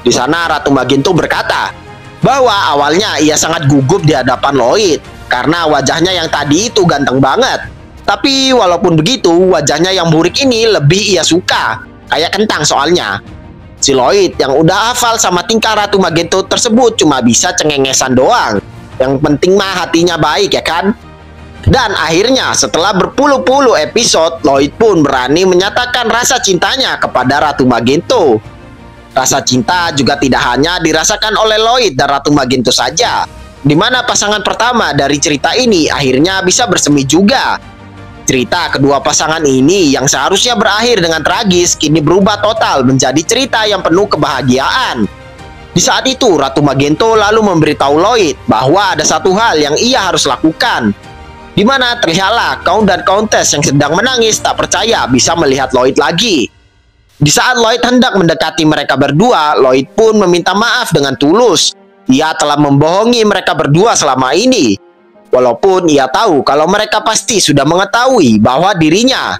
A: Di sana Ratu Magento berkata bahwa awalnya ia sangat gugup di hadapan Lloyd karena wajahnya yang tadi itu ganteng banget. Tapi walaupun begitu, wajahnya yang burik ini lebih ia suka. Kayak kentang soalnya. Si Lloyd yang udah hafal sama tingkah Ratu Magento tersebut cuma bisa cengengesan doang. Yang penting mah hatinya baik ya kan? Dan akhirnya setelah berpuluh-puluh episode, Lloyd pun berani menyatakan rasa cintanya kepada Ratu Magento. Rasa cinta juga tidak hanya dirasakan oleh Lloyd dan Ratu Magento saja, di mana pasangan pertama dari cerita ini akhirnya bisa bersemi juga. Cerita kedua pasangan ini yang seharusnya berakhir dengan tragis kini berubah total menjadi cerita yang penuh kebahagiaan. Di saat itu Ratu Magento lalu memberitahu Lloyd bahwa ada satu hal yang ia harus lakukan, di mana terlihatlah Count dan Countess yang sedang menangis tak percaya bisa melihat Lloyd lagi. Di saat Lloyd hendak mendekati mereka berdua, Lloyd pun meminta maaf dengan tulus. Ia telah membohongi mereka berdua selama ini. Walaupun ia tahu kalau mereka pasti sudah mengetahui bahwa dirinya.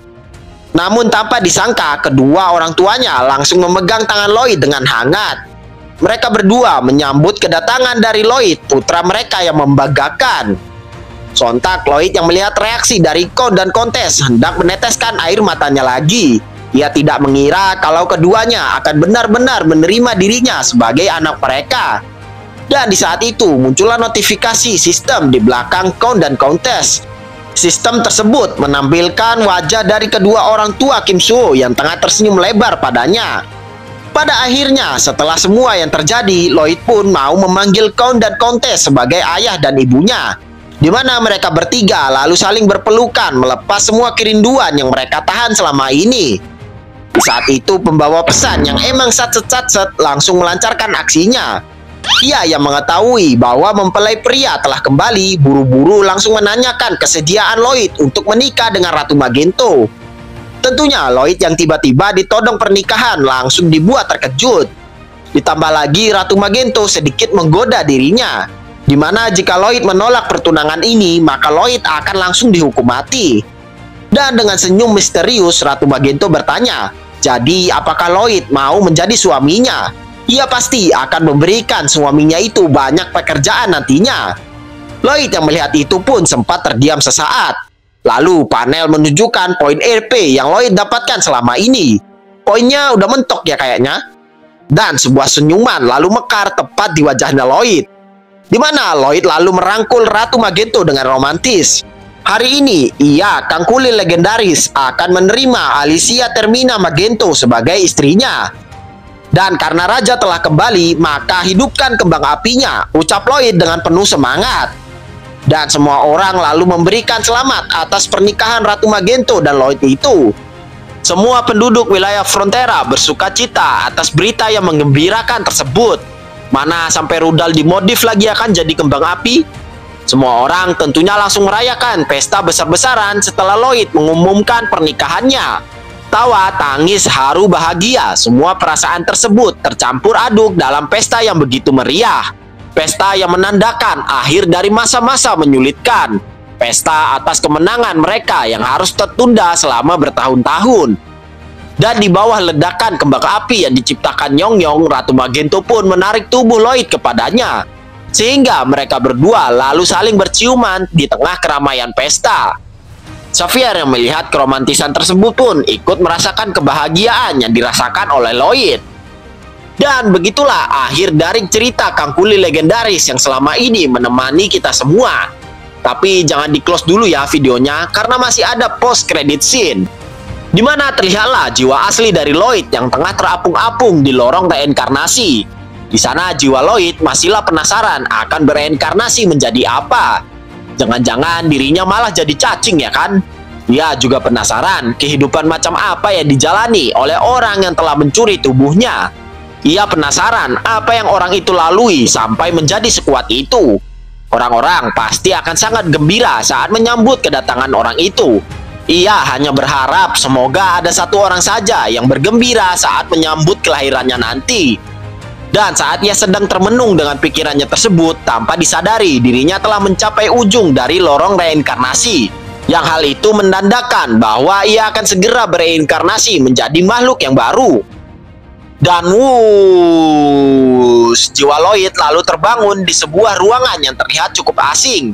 A: Namun tanpa disangka, kedua orang tuanya langsung memegang tangan Lloyd dengan hangat. Mereka berdua menyambut kedatangan dari Lloyd, putra mereka yang membanggakan. Sontak Lloyd yang melihat reaksi dari Count dan Countess hendak meneteskan air matanya lagi. Ia tidak mengira kalau keduanya akan benar-benar menerima dirinya sebagai anak mereka. Dan di saat itu muncullah notifikasi sistem di belakang Count dan Countess. Sistem tersebut menampilkan wajah dari kedua orang tua Kim Soo yang tengah tersenyum lebar padanya. Pada akhirnya setelah semua yang terjadi, Lloyd pun mau memanggil Count dan Countess sebagai ayah dan ibunya. Di mana mereka bertiga lalu saling berpelukan melepas semua kerinduan yang mereka tahan selama ini. Di saat itu pembawa pesan yang emang satset langsung melancarkan aksinya. Ia yang mengetahui bahwa mempelai pria telah kembali buru-buru langsung menanyakan kesediaan Lloyd untuk menikah dengan Ratu Magento. Tentunya Lloyd yang tiba-tiba ditodong pernikahan langsung dibuat terkejut. Ditambah lagi Ratu Magento sedikit menggoda dirinya, di mana jika Lloyd menolak pertunangan ini maka Lloyd akan langsung dihukum mati. Dan dengan senyum misterius Ratu Magento bertanya, jadi apakah Lloyd mau menjadi suaminya? Ia pasti akan memberikan suaminya itu banyak pekerjaan nantinya. Lloyd yang melihat itu pun sempat terdiam sesaat. Lalu panel menunjukkan poin RP yang Lloyd dapatkan selama ini. Poinnya udah mentok ya kayaknya. Dan sebuah senyuman lalu mekar tepat di wajahnya Lloyd. Di mana Lloyd lalu merangkul Ratu Magento dengan romantis. Hari ini, ia, Kang Kulit legendaris, akan menerima Alicia Termina Magento sebagai istrinya. Dan karena raja telah kembali, maka hidupkan kembang apinya, ucap Lloyd dengan penuh semangat. Dan semua orang lalu memberikan selamat atas pernikahan Ratu Magento dan Lloyd itu. Semua penduduk wilayah Frontera bersuka cita atas berita yang menggembirakan tersebut. Mana sampai rudal dimodif lagi akan jadi kembang api. Semua orang tentunya langsung merayakan pesta besar-besaran setelah Lloyd mengumumkan pernikahannya. Tawa, tangis, haru, bahagia, semua perasaan tersebut tercampur aduk dalam pesta yang begitu meriah. Pesta yang menandakan akhir dari masa-masa menyulitkan. pesta atas kemenangan mereka yang harus tertunda selama bertahun-tahun. Dan di bawah ledakan kembang api yang diciptakan Yongyong, Ratu Magento pun menarik tubuh Lloyd kepadanya. Sehingga mereka berdua lalu saling berciuman di tengah keramaian pesta. Xavier yang melihat keromantisan tersebut pun ikut merasakan kebahagiaan yang dirasakan oleh Lloyd. Dan begitulah akhir dari cerita Kangkuli legendaris yang selama ini menemani kita semua. Tapi jangan di-close dulu ya videonya, karena masih ada post credit scene, di mana terlihatlah jiwa asli dari Lloyd yang tengah terapung-apung di lorong reinkarnasi. Di sana jiwa Lloyd masihlah penasaran akan bereinkarnasi menjadi apa. Jangan-jangan dirinya malah jadi cacing ya kan? Dia juga penasaran kehidupan macam apa yang dijalani oleh orang yang telah mencuri tubuhnya. Ia penasaran apa yang orang itu lalui sampai menjadi sekuat itu. Orang-orang pasti akan sangat gembira saat menyambut kedatangan orang itu. Ia hanya berharap semoga ada satu orang saja yang bergembira saat menyambut kelahirannya nanti. Dan saat ia sedang termenung dengan pikirannya tersebut, tanpa disadari dirinya telah mencapai ujung dari lorong reinkarnasi. Yang hal itu menandakan bahwa ia akan segera bereinkarnasi menjadi makhluk yang baru. Dan jiwa Lloyd lalu terbangun di sebuah ruangan yang terlihat cukup asing.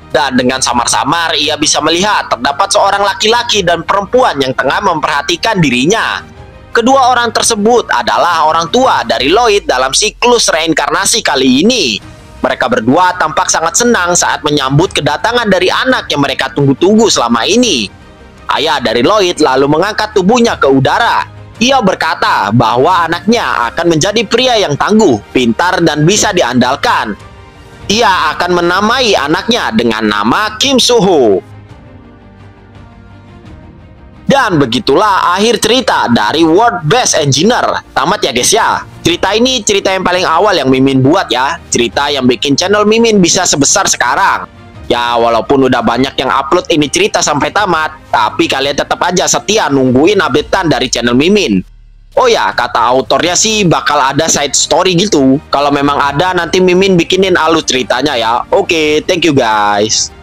A: Dan dengan samar-samar ia bisa melihat terdapat seorang laki-laki dan perempuan yang tengah memperhatikan dirinya. Kedua orang tersebut adalah orang tua dari Lloyd dalam siklus reinkarnasi kali ini. Mereka berdua tampak sangat senang saat menyambut kedatangan dari anak yang mereka tunggu-tunggu selama ini. Ayah dari Lloyd lalu mengangkat tubuhnya ke udara. Ia berkata bahwa anaknya akan menjadi pria yang tangguh, pintar, dan bisa diandalkan. Ia akan menamai anaknya dengan nama Kim Soo-ho. Dan begitulah akhir cerita dari World Best Engineer. Tamat ya guys ya. Cerita ini cerita yang paling awal yang Mimin buat ya. Cerita yang bikin channel Mimin bisa sebesar sekarang. Ya walaupun udah banyak yang upload ini cerita sampai tamat, tapi kalian tetap aja setia nungguin updatean dari channel Mimin. Oh ya, kata autornya sih bakal ada side story gitu. Kalau memang ada nanti Mimin bikinin alur ceritanya ya. Oke, thank you guys.